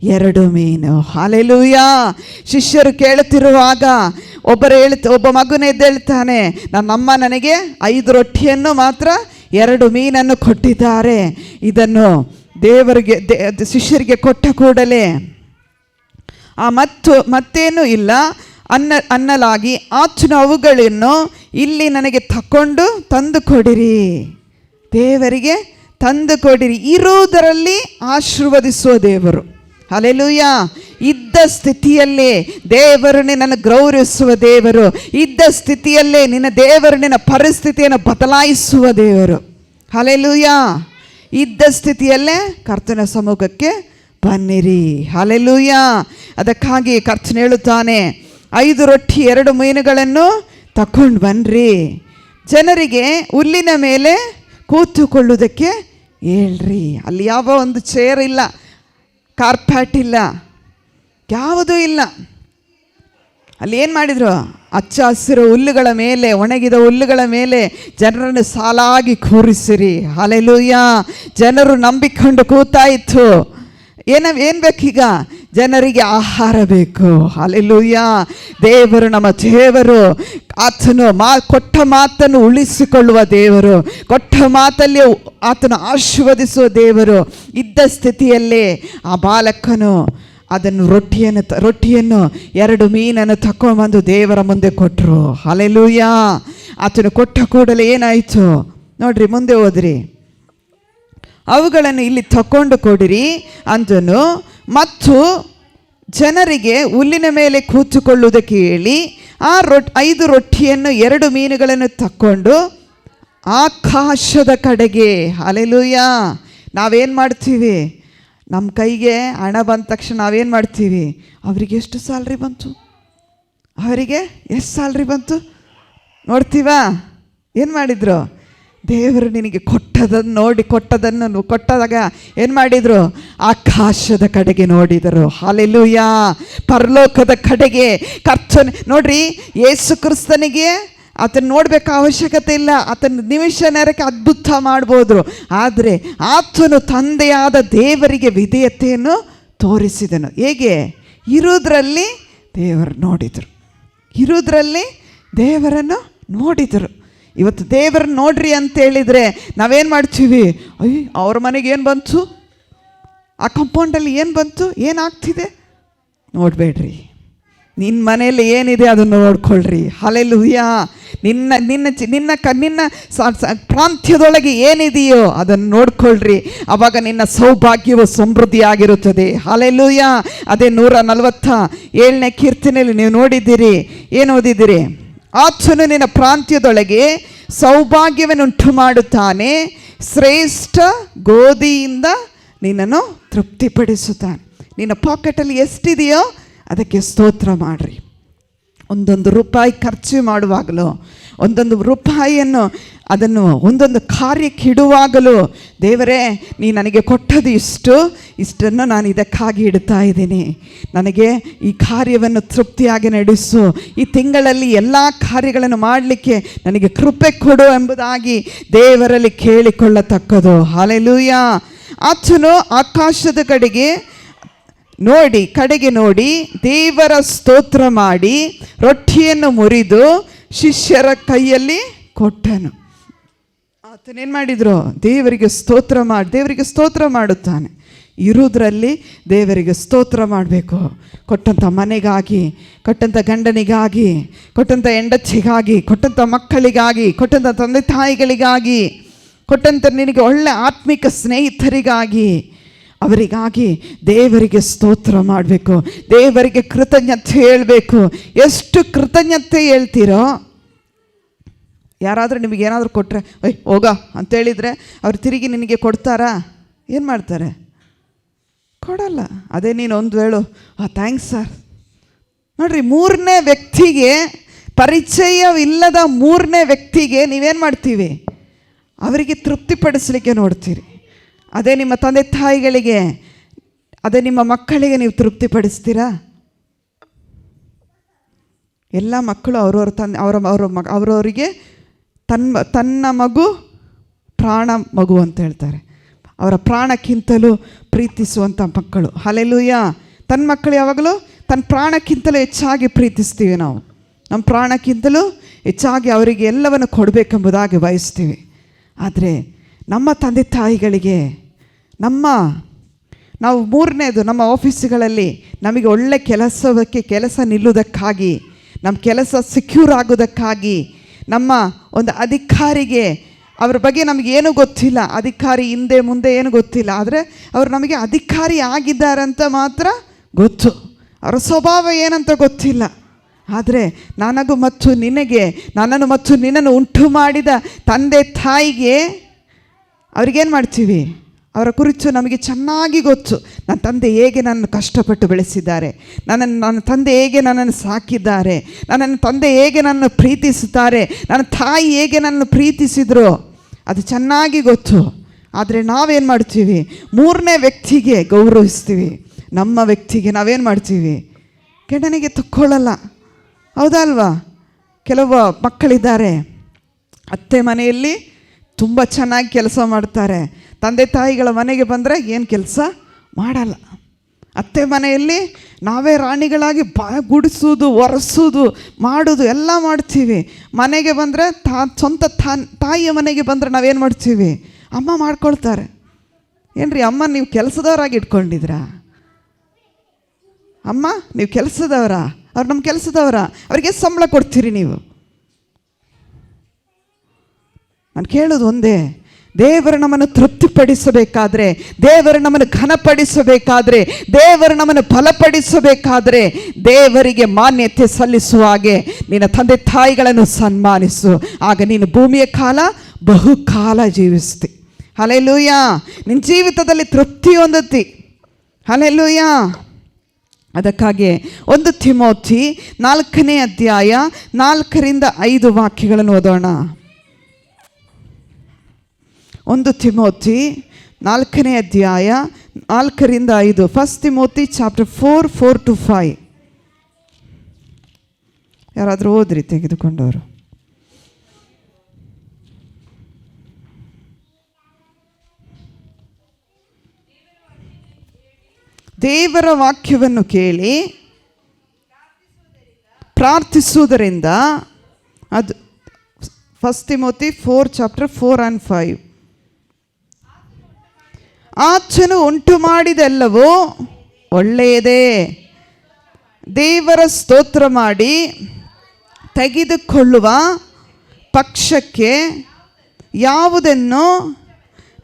2 ಮೀನು. ಹಲ್ಲೆಲೂಯ. ಶಿಷ್ಯರು ಕೇಳುತ್ತಿರುವಾಗ ಒಬ್ಬ ಮಗುನ ಎದ್ದೇಳ್ತಾನೆ, ನನ್ನಮ್ಮ ನನಗೆ 5 ರೊಟ್ಟಿಯನ್ನು ಮಾತ್ರ 2 ಮೀನನ್ನು ಕೊಟ್ಟಿದ್ದಾರೆ. ಇದನ್ನು ದೇವರಿಗೆ ಶಿಷ್ಯರಿಗೆ ಕೊಟ್ಟ ಕೂಡಲೇ ಮತ್ತೇನೂ ಇಲ್ಲ ಅನ್ನಲಾಗಿ ಆತನು ಅವುಗಳನ್ನು ಇಲ್ಲಿ ನನಗೆ ತಂದು ಕೊಡಿರಿ, ದೇವರಿಗೆ ತಂದು ಕೊಡಿರಿ. ಇರುವುದರಲ್ಲಿ ಆಶೀರ್ವದಿಸುವ ದೇವರು. ಹಲ್ಲೆಲೂಯ. ಇದ್ದ ಸ್ಥಿತಿಯಲ್ಲೇ ದೇವರು ನಿನ್ನನ್ನು ಗೌರವಿಸುವ ದೇವರು. ಇದ್ದ ಸ್ಥಿತಿಯಲ್ಲೇ ದೇವರು ನಿನ್ನ ಪರಿಸ್ಥಿತಿಯನ್ನು ಬದಲಾಯಿಸುವ ದೇವರು. ಹಲ್ಲೆಲೂಯ. ಇದ್ದ ಸ್ಥಿತಿಯಲ್ಲೇ ಕರ್ತನ ಸಮ್ಮುಖಕ್ಕೆ ಬನ್ನಿರಿ. ಹಲ್ಲೆಲೂಯ. ಅದಕ್ಕಾಗಿ ಕರ್ತನು ಹೇಳುತ್ತಾನೆ, 5 ರೊಟ್ಟಿ 2 ಮೀನುಗಳನ್ನು ತಕೊಂಡು ಬನ್ನಿರಿ, ಜನರಿಗೆ ಹುಲ್ಲಿನ ಮೇಲೆ ಕೂತುಕೊಳ್ಳುವುದಕ್ಕೆ ಹೇಳ್ರಿ. ಅಲ್ಲಿ ಯಾವ ಒಂದು ಚೇರ್ ಇಲ್ಲ, ಕಾರ್ಪೆಟ್ ಇಲ್ಲ, ಯಾವುದೂ ಇಲ್ಲ. ಅಲ್ಲಿ ಏನು ಮಾಡಿದರು? ಹಚ್ಚ ಹಸಿರು ಹುಲ್ಲುಗಳ ಮೇಲೆ, ಒಣಗಿದ ಹುಲ್ಲುಗಳ ಮೇಲೆ ಜನರನ್ನು ಸಾಲಾಗಿ ಕೂರಿಸಿರಿ. ಹಲ್ಲೆಲೂಯ. ಜನರು ನಂಬಿಕೊಂಡು ಕೂತಾಯಿತು. ಏನು ಬೇಕೀಗ? ಜನರಿಗೆ ಆಹಾರ ಬೇಕು. ಹಲ್ಲೆಲೂಯ. ದೇವರು ನಮ್ಮ ದೇವರು. ಆತನು ಕೊಟ್ಟ ಮಾತನ್ನು ಉಳಿಸಿಕೊಳ್ಳುವ ದೇವರು. ಕೊಟ್ಟ ಮಾತಲ್ಲಿ ಆತನು ಆಶೀರ್ವದಿಸುವ ದೇವರು. ಇದ್ದ ಸ್ಥಿತಿಯಲ್ಲೇ ಆ ಬಾಲಕನು ಅದನ್ನು ರೊಟ್ಟಿಯನ್ನು 2 ಮೀನನ್ನು ತಗೊಂಡ್ಬಂದು ದೇವರ ಮುಂದೆ ಕೊಟ್ಟರು. ಹಲ್ಲೆಲೂಯ. ಆತನು ಕೊಟ್ಟ ಕೂಡಲೇ ಏನಾಯಿತು ನೋಡ್ರಿ, ಮುಂದೆ ಹೋದ್ರಿ. ಅವುಗಳನ್ನು ಇಲ್ಲಿ ತಕೊಂಡು ಕೊಡಿರಿ ಅಂದನು. ಮತ್ತು ಜನರಿಗೆ ಹುಲ್ಲಿನ ಮೇಲೆ ಕೂತುಕೊಳ್ಳುವುದಕ್ಕೆ ಹೇಳಿ ಆ 5 ರೊಟ್ಟಿಯನ್ನು 2 ಮೀನುಗಳನ್ನು ತಕ್ಕೊಂಡು ಆಕಾಶದ ಕಡೆಗೆ. ಹಲ್ಲೆಲೂಯ. ನಾವೇನು ಮಾಡ್ತೀವಿ? ನಮ್ಮ ಕೈಗೆ ಹಣ ಬಂದ ತಕ್ಷಣ ನಾವೇನು ಮಾಡ್ತೀವಿ? ಅವರಿಗೆ ಎಷ್ಟು ಸ್ಯಾಲ್ರಿ ಬಂತು, ಅವರಿಗೆ ಎಷ್ಟು ಸ್ಯಾಲ್ರಿ ಬಂತು ನೋಡ್ತೀವಾ? ಏನು ಮಾಡಿದರು? ದೇವರು ನಿನಗೆ ಕೊಟ್ಟದನ್ನು ಕೊಟ್ಟಾಗ ಏನು ಮಾಡಿದರು? ಆಕಾಶದ ಕಡೆಗೆ ನೋಡಿದರು. ಹಲ್ಲೆಲೂಯ. ಪರಲೋಕದ ಕಡೆಗೆ. ಕರ್ತನ ನೋಡ್ರಿ, ಯೇಸು ಕ್ರಿಸ್ತನಿಗೆ ಆತನ ನೋಡಬೇಕು ಅವಶ್ಯಕತೆ ಇಲ್ಲ. ಆತನ ನಿಮಿಷ ನೇರಕ್ಕೆ ಅದ್ಭುತ ಮಾಡ್ಬೋದು. ಆದರೆ ಆತನು ತಂದೆಯಾದ ದೇವರಿಗೆ ವಿಧೇಯತೆಯನ್ನು ತೋರಿಸಿದನು. ಹೇಗೆ? ಇರುವುದರಲ್ಲಿ ದೇವರನ್ನು ನೋಡಿದರು. ಇವತ್ತು ದೇವರನ್ನು ನೋಡ್ರಿ ಅಂತೇಳಿದರೆ ನಾವೇನು ಮಾಡ್ತೀವಿ? ಅವ್ರ ಮನೆಗೆ ಏನು ಬಂತು, ಆ ಕಂಪೌಂಡಲ್ಲಿ ಏನು ಬಂತು, ಏನಾಗ್ತಿದೆ ನೋಡಬೇಡ್ರಿ. ನಿನ್ನ ಮನೆಯಲ್ಲಿ ಏನಿದೆ ಅದನ್ನು ನೋಡ್ಕೊಳ್ರಿ. ಹಲ್ಲೆಲೂಯ. ನಿನ್ನ ಪ್ರಾಂತ್ಯದೊಳಗೆ ಏನಿದೆಯೋ ಅದನ್ನು ನೋಡ್ಕೊಳ್ರಿ. ಆವಾಗ ನಿನ್ನ ಸೌಭಾಗ್ಯವು ಸಮೃದ್ಧಿಯಾಗಿರುತ್ತದೆ. ಹಲ್ಲೆಲೂಯ. ಅದೇ 147ನೇ ಕೀರ್ತನೆಯಲ್ಲಿ ನೀವು ನೋಡಿದ್ದೀರಿ. ಏನು ಓದಿದ್ದೀರಿ? ಆತನು ನಿನ್ನ ಪ್ರಾಂತ್ಯದೊಳಗೆ ಸೌಭಾಗ್ಯವನ್ನುಂಟು ಮಾಡುತ್ತಾನೆ, ಶ್ರೇಷ್ಠ ಗೋಧಿಯಿಂದ ನಿನ್ನನ್ನು ತೃಪ್ತಿಪಡಿಸುತ್ತಾನೆ. ನಿನ್ನ ಪಾಕೆಟಲ್ಲಿ ಎಷ್ಟಿದೆಯೋ ಅದಕ್ಕೆ ಸ್ತೋತ್ರ ಮಾಡಿರಿ. ಒಂದೊಂದು ರೂಪಾಯಿ ಖರ್ಚು ಮಾಡುವಾಗಲೂ, ಒಂದೊಂದು ರೂಪಾಯಿಯನ್ನು ಅದನ್ನು ಒಂದೊಂದು ಕಾರ್ಯಕ್ಕೆ ಇಡುವಾಗಲೂ, ದೇವರೇ ನೀ ನನಗೆ ಕೊಟ್ಟದು ಇಷ್ಟನ್ನು ನಾನು ಇದಕ್ಕಾಗಿ ಇಡ್ತಾ ಇದ್ದೀನಿ, ನನಗೆ ಈ ಕಾರ್ಯವನ್ನು ತೃಪ್ತಿಯಾಗಿ ನಡೆಸು, ಈ ತಿಂಗಳಲ್ಲಿ ಎಲ್ಲ ಕಾರ್ಯಗಳನ್ನು ಮಾಡಲಿಕ್ಕೆ ನನಗೆ ಕೃಪೆ ಕೊಡು ಎಂಬುದಾಗಿ ದೇವರಲ್ಲಿ ಕೇಳಿಕೊಳ್ಳತಕ್ಕದು. ಹಲ್ಲೆಲೂಯ. ಆತನು ಆಕಾಶದ ಕಡೆಗೆ ನೋಡಿ ದೇವರ ಸ್ತೋತ್ರ ಮಾಡಿ ರೊಟ್ಟಿಯನ್ನು ಮುರಿದು ಶಿಷ್ಯರ ಕೈಯಲ್ಲಿ ಕೊಟ್ಟನು. ಆತನೇನು ಮಾಡಿದ್ರು? ದೇವರಿಗೆ ಸ್ತೋತ್ರ ಮಾಡುತ್ತಾನೆ. ಇರುವುದರಲ್ಲಿ ದೇವರಿಗೆ ಸ್ತೋತ್ರ ಮಾಡಬೇಕು. ಕೊಟ್ಟಂಥ ಮನೆಗಾಗಿ, ಕೊಟ್ಟಂಥ ಗಂಡನಿಗಾಗಿ, ಕೊಟ್ಟಂಥ ಹೆಂಡತಿಗಾಗಿ, ಕೊಟ್ಟಂಥ ಮಕ್ಕಳಿಗಾಗಿ, ಕೊಟ್ಟಂಥ ತಂದೆ ತಾಯಿಗಳಿಗಾಗಿ, ಕೊಟ್ಟಂಥ ನಿನಗೆ ಒಳ್ಳೆ ಆತ್ಮಿಕ ಸ್ನೇಹಿತರಿಗಾಗಿ, ಅವರಿಗಾಗಿ ದೇವರಿಗೆ ಸ್ತೋತ್ರ ಮಾಡಬೇಕು, ದೇವರಿಗೆ ಕೃತಜ್ಞತೆ ಹೇಳಬೇಕು. ಎಷ್ಟು ಕೃತಜ್ಞತೆ ಹೇಳ್ತೀರೋ, ಯಾರಾದರೂ ನಿಮಗೇನಾದರೂ ಕೊಟ್ಟರೆ ಹೋಗ ಅಂತೇಳಿದರೆ ಅವ್ರು ತಿರುಗಿ ನಿನಗೆ ಕೊಡ್ತಾರಾ? ಏನು ಮಾಡ್ತಾರೆ? ಕೊಡಲ್ಲ. ಅದೇ ನೀನು ಒಂದು ಹೇಳು, ಥ್ಯಾಂಕ್ಸ್ ಸರ್. ನೋಡ್ರಿ, ಮೂರನೇ ವ್ಯಕ್ತಿಗೆ, ಪರಿಚಯವಿಲ್ಲದ ಮೂರನೇ ವ್ಯಕ್ತಿಗೆ ನೀವೇನು ಮಾಡ್ತೀವಿ? ಅವರಿಗೆ ತೃಪ್ತಿಪಡಿಸಲಿಕ್ಕೆ ನೋಡ್ತೀರಿ. ಅದೇ ನಿಮ್ಮ ತಂದೆ ತಾಯಿಗಳಿಗೆ, ಅದೇ ನಿಮ್ಮ ಮಕ್ಕಳಿಗೆ ನೀವು ತೃಪ್ತಿಪಡಿಸ್ತೀರಾ? ಎಲ್ಲ ಮಕ್ಕಳು ಅವ್ರವ್ರ ಅವರವರಿಗೆ ತನ್ನ ಮಗು ಪ್ರಾಣ ಮಗು ಅಂತ ಹೇಳ್ತಾರೆ. ಅವರ ಪ್ರಾಣಕ್ಕಿಂತಲೂ ಪ್ರೀತಿಸುವಂಥ ಮಕ್ಕಳು. ಹಲ್ಲೆಲೂಯಾ. ತನ್ನ ಮಕ್ಕಳು ಯಾವಾಗಲೂ ತನ್ನ ಪ್ರಾಣಕ್ಕಿಂತಲೂ ಹೆಚ್ಚಾಗಿ ಪ್ರೀತಿಸ್ತೀವಿ ನಾವು. ನಮ್ಮ ಪ್ರಾಣಕ್ಕಿಂತಲೂ ಹೆಚ್ಚಾಗಿ ಅವರಿಗೆ ಎಲ್ಲವನ್ನು ಕೊಡಬೇಕೆಂಬುದಾಗಿ ಬಯಸ್ತೀವಿ. ಆದರೆ ನಮ್ಮ ತಂದೆ ತಾಯಿಗಳಿಗೆ ನಾವು ಮೂರನೇದು, ನಮ್ಮ ಆಫೀಸುಗಳಲ್ಲಿ ನಮಗೆ ಒಳ್ಳೆ ಕೆಲಸ ನಿಲ್ಲುವುದಕ್ಕಾಗಿ, ನಮ್ಮ ಕೆಲಸ ಸೆಕ್ಯೂರ್ ಆಗೋದಕ್ಕಾಗಿ, ನಮ್ಮ ಒಂದು ಅಧಿಕಾರಿಗೆ ಅವ್ರ ಬಗ್ಗೆ ನಮಗೇನು ಗೊತ್ತಿಲ್ಲ, ಅಧಿಕಾರಿ ಹಿಂದೆ ಮುಂದೆ ಏನು ಗೊತ್ತಿಲ್ಲ, ಆದರೆ ಅವರು ನಮಗೆ ಅಧಿಕಾರಿ ಆಗಿದ್ದಾರಂತ ಮಾತ್ರ ಗೊತ್ತು. ಅವರ ಸ್ವಭಾವ ಏನಂತ ಗೊತ್ತಿಲ್ಲ. ಆದರೆ ನನಗೂ ಮತ್ತು ನಿನಗೆ, ನನ್ನನ್ನು ಮತ್ತು ನಿನ್ನನ್ನು ಉಂಟು ಮಾಡಿದ ತಂದೆ ತಾಯಿಗೆ ಅವ್ರಿಗೇನು ಮಾಡ್ತೀವಿ? ಅವರ ಕುರಿತು ನಮಗೆ ಚೆನ್ನಾಗಿ ಗೊತ್ತು. ನನ್ನ ತಂದೆ ಹೇಗೆ ನನ್ನನ್ನು ಕಷ್ಟಪಟ್ಟು ಬೆಳೆಸಿದ್ದಾರೆ, ನನ್ನ ತಂದೆ ಹೇಗೆ ನನ್ನನ್ನು ಸಾಕಿದ್ದಾರೆ, ನನ್ನ ತಂದೆ ಹೇಗೆ ನನ್ನನ್ನು ಪ್ರೀತಿಸುತ್ತಾರೆ, ನನ್ನ ತಾಯಿ ಹೇಗೆ ನನ್ನನ್ನು ಪ್ರೀತಿಸಿದ್ರು, ಅದು ಚೆನ್ನಾಗಿ ಗೊತ್ತು. ಆದರೆ ನಾವೇನು ಮಾಡ್ತೀವಿ? ಮೂರನೇ ವ್ಯಕ್ತಿಗೆ ಗೌರವಿಸ್ತೀವಿ. ನಮ್ಮ ವ್ಯಕ್ತಿಗೆ ನಾವೇನು ಮಾಡ್ತೀವಿ? ಕೆಡನಿಗೆ ತಕ್ಕೊಳ್ಳಲ್ಲ. ಹೌದಲ್ವಾ? ಕೆಲವು ಮಕ್ಕಳಿದ್ದಾರೆ, ಅತ್ತೆ ಮನೆಯಲ್ಲಿ ತುಂಬ ಚೆನ್ನಾಗಿ ಕೆಲಸ ಮಾಡ್ತಾರೆ, ತಂದೆ ತಾಯಿಗಳ ಮನೆಗೆ ಬಂದರೆ ಏನು ಕೆಲಸ ಮಾಡಲ್ಲ. ಅತ್ತೆ ಮನೆಯಲ್ಲಿ ನಾವೇ ರಾಣಿಗಳಾಗಿ ಗುಡಿಸೋದು, ಒರೆಸೋದು, ಮಾಡೋದು ಎಲ್ಲ ಮಾಡ್ತೀವಿ. ಮನೆಗೆ ಬಂದರೆ ಸ್ವಂತ ತಾಯಿಯ ಮನೆಗೆ ಬಂದರೆ ನಾವೇನು ಮಾಡ್ತೀವಿ? ಅಮ್ಮ ಮಾಡ್ಕೊಳ್ತಾರೆ. ಏನ್ರಿ ಅಮ್ಮ ನೀವು ಕೆಲಸದವರಾಗಿ ಇಟ್ಕೊಂಡಿದ್ರಾ? ಅಮ್ಮ ನೀವು ಕೆಲಸದವರಾ? ಅವ್ರು ನಮ್ಮ ಕೆಲಸದವರ? ಅವ್ರಿಗೆ ಸಂಬಳ ಕೊಡ್ತೀರಿ ನೀವು? ನಾನು ಕೇಳೋದು ಒಂದೇ, ದೇವರು ನಮ್ಮನ್ನು ತೃಪ್ತಿಪಡಿಸಬೇಕಾದ್ರೆ, ದೇವರು ನಮ್ಮನ್ನು ಘನಪಡಿಸಬೇಕಾದ್ರೆ, ದೇವರು ನಮ್ಮನ್ನು ಬಲಪಡಿಸಬೇಕಾದ್ರೆ, ದೇವರಿಗೆ ಮಾನ್ಯತೆ ಸಲ್ಲಿಸುವ ಹಾಗೆ ನಿನ್ನ ತಂದೆ ತಾಯಿಗಳನ್ನು ಸನ್ಮಾನಿಸು. ಆಗ ನೀನು ಭೂಮಿಯ ಕಾಲ ಬಹುಕಾಲ ಜೀವಿಸ್ತಿ. ಹಲ್ಲೆಲೂಯಾ. ನಿನ್ನ ಜೀವಿತದಲ್ಲಿ ತೃಪ್ತಿ ಹೊಂದುತ್ತಿ. ಹಲ್ಲೆಲೂಯಾ. ಅದಕ್ಕಾಗಿ 1 ತಿಮೋಥಿ 4ನೇ ಅಧ್ಯಾಯ 4-5 ವಾಕ್ಯಗಳನ್ನು ಓದೋಣ. 1 ತಿಮೋಥಿ 4ನೇ ಅಧ್ಯಾಯ 4-5. 1 ತಿಮೋಥಿ ಚಾಪ್ಟರ್ 4:4-5. ಯಾರಾದರೂ ಓದ್ರಿ ತೆಗೆದುಕೊಂಡವರು. ದೇವರ ವಾಕ್ಯವನ್ನು ಕೇಳಿ ಪ್ರಾರ್ಥಿಸುವುದರಿಂದ, ಅದು 1 ತಿಮೋಥಿ 4:4-5. ಆತನು ಉಂಟು ಮಾಡಿದೆಲ್ಲವೂ ಒಳ್ಳೆಯದೇ. ದೇವರ ಸ್ತೋತ್ರ ಮಾಡಿ ತೆಗೆದುಕೊಳ್ಳುವ ಪಕ್ಷಕ್ಕೆ ಯಾವುದನ್ನು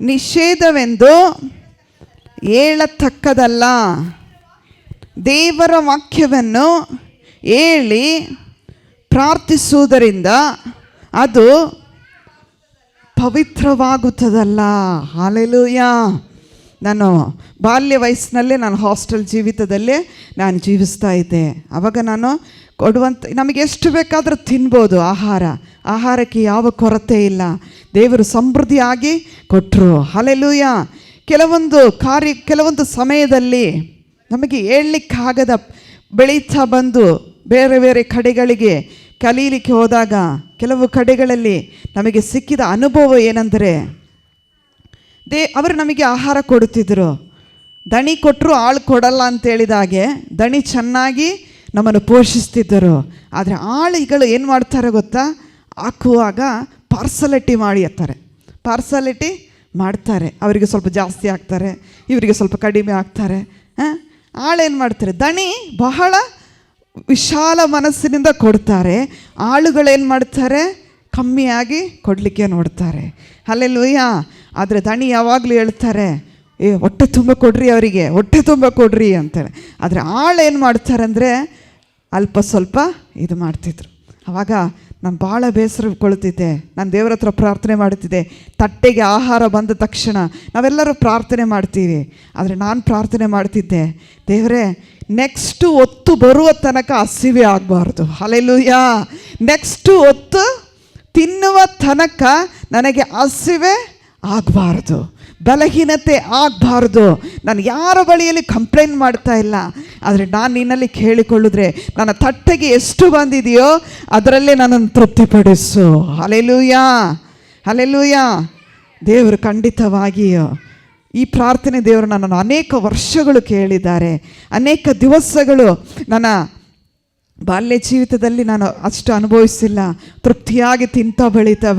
ನಿಷೇಧವೆಂದು ಹೇಳತಕ್ಕದಲ್ಲ. ದೇವರ ವಾಕ್ಯವನ್ನು ಹೇಳಿ ಪ್ರಾರ್ಥಿಸುವುದರಿಂದ ಅದು ಪವಿತ್ರವಾಗುತ್ತದಲ್ಲ. ಹಲ್ಲೆಲೂಯಾ. ನಾನು ಬಾಲ್ಯ ವಯಸ್ಸಿನಲ್ಲೇ ನಾನು ಹಾಸ್ಟೆಲ್ ಜೀವಿತದಲ್ಲೇ ನಾನು ಜೀವಿಸ್ತಾ ಇದ್ದೆ. ಆವಾಗ ನಾನು ಕೊಡುವಂಥ, ನಮಗೆ ಎಷ್ಟು ಬೇಕಾದರೂ ತಿನ್ಬೋದು, ಆಹಾರಕ್ಕೆ ಯಾವ ಕೊರತೆ ಇಲ್ಲ. ದೇವರು ಸಮೃದ್ಧಿಯಾಗಿ ಕೊಟ್ಟರು. ಹಲ್ಲೆಲೂಯಾ. ಕೆಲವೊಂದು ಸಮಯದಲ್ಲಿ ನಮಗೆ ಹೇಳಲಿಕ್ಕಾಗದ ಬೆಳೀತಾ ಬಂದು ಬೇರೆ ಬೇರೆ ಕಡೆಗಳಿಗೆ ಕಲೀಲಿಕ್ಕೆ ಹೋದಾಗ ಕೆಲವು ಕಡೆಗಳಲ್ಲಿ ನಮಗೆ ಸಿಕ್ಕಿದ ಅನುಭವ ಏನೆಂದರೆ, ಅವರು ನಮಗೆ ಆಹಾರ ಕೊಡುತ್ತಿದ್ದರು. ದಣಿ ಕೊಟ್ಟರು ಆಳು ಕೊಡಲ್ಲ ಅಂತೇಳಿದಾಗೆ ದಣಿ ಚೆನ್ನಾಗಿ ನಮ್ಮನ್ನು ಪೋಷಿಸ್ತಿದ್ದರು. ಆದರೆ ಆಳುಗಳು ಏನು ಮಾಡ್ತಾರೆ ಗೊತ್ತಾ? ಹಾಕುವಾಗ ಪಾರ್ಸಲಿಟಿ ಮಾಡ್ತಾರೆ. ಅವರಿಗೆ ಸ್ವಲ್ಪ ಜಾಸ್ತಿ ಹಾಕ್ತಾರೆ, ಇವರಿಗೆ ಸ್ವಲ್ಪ ಕಡಿಮೆ ಹಾಕ್ತಾರೆ. ಆಳೇನು ಮಾಡ್ತಾರೆ? ದಣಿ ಬಹಳ ವಿಶಾಲ ಮನಸ್ಸಿನಿಂದ ಕೊಡ್ತಾರೆ. ಆಳುಗಳೇನು ಮಾಡ್ತಾರೆ? ಕಮ್ಮಿಯಾಗಿ ಕೊಡಲಿಕ್ಕೆ ನೋಡ್ತಾರೆ. ಹಲ್ಲೆಲೂಯಾ. ಆದರೆ ದಣಿ ಯಾವಾಗಲೂ ಹೇಳ್ತಾರೆ, ಹೊಟ್ಟೆ ತುಂಬ ಕೊಡ್ರಿ, ಅವರಿಗೆ ಹೊಟ್ಟೆ ತುಂಬ ಕೊಡ್ರಿ ಅಂತೇಳಿ. ಆದರೆ ಆಳೇನು ಮಾಡ್ತಾರೆ ಅಂದರೆ ಅಲ್ಪ ಸ್ವಲ್ಪ ಇದು ಮಾಡ್ತಿದ್ರು. ಆವಾಗ ನಾನು ಭಾಳ ಬೇಸರಗೊಳ್ತಿದ್ದೆ. ನಾನು ದೇವರ ಹತ್ರ ಪ್ರಾರ್ಥನೆ ಮಾಡ್ತಿದ್ದೆ. ತಟ್ಟೆಗೆ ಆಹಾರ ಬಂದ ತಕ್ಷಣ ನಾವೆಲ್ಲರೂ ಪ್ರಾರ್ಥನೆ ಮಾಡ್ತೀವಿ, ಆದರೆ ನಾನು ಪ್ರಾರ್ಥನೆ ಮಾಡ್ತಿದ್ದೆ, ದೇವರೇ ನೆಕ್ಸ್ಟು ಹೊತ್ತು ಬರುವ ತನಕ ಹಸಿವೆ ಆಗಬಾರ್ದು. ಹಲ್ಲೆಲೂಯಾ. ನೆಕ್ಸ್ಟು ಹೊತ್ತು ತಿನ್ನುವ ತನಕ ನನಗೆ ಹಸಿವೆ ಆಗಬಾರ್ದು, ಬಲಹೀನತೆ ಆಗಬಾರ್ದು. ನಾನು ಯಾರ ಬಳಿಯಲ್ಲಿ ಕಂಪ್ಲೇಂಟ್ ಮಾಡ್ತಾ ಇಲ್ಲ, ಆದರೆ ನಾನು ನಿನ್ನಲ್ಲಿ ಕೇಳಿಕೊಳ್ಳಿದ್ರೆ ನನ್ನ ತಟ್ಟೆಗೆ ಎಷ್ಟು ಬಂದಿದೆಯೋ ಅದರಲ್ಲೇ ನನ್ನನ್ನು ತೃಪ್ತಿಪಡಿಸು. Hallelujah, hallelujah. ದೇವರು ಖಂಡಿತವಾಗಿಯೂ ಈ ಪ್ರಾರ್ಥನೆ ದೇವರು ನನ್ನನ್ನು ಅನೇಕ ವರ್ಷಗಳು ಕೇಳಿದ್ದಾರೆ. ಅನೇಕ ದಿವಸಗಳು ನನ್ನ ಬಾಲ್ಯ ಜೀವಿತದಲ್ಲಿ ನಾನು ಅಷ್ಟು ಅನುಭವಿಸಿಲ್ಲ. ತೃಪ್ತಿಯಾಗಿ ತಿಂತಾ ಬೆಳೀತಾ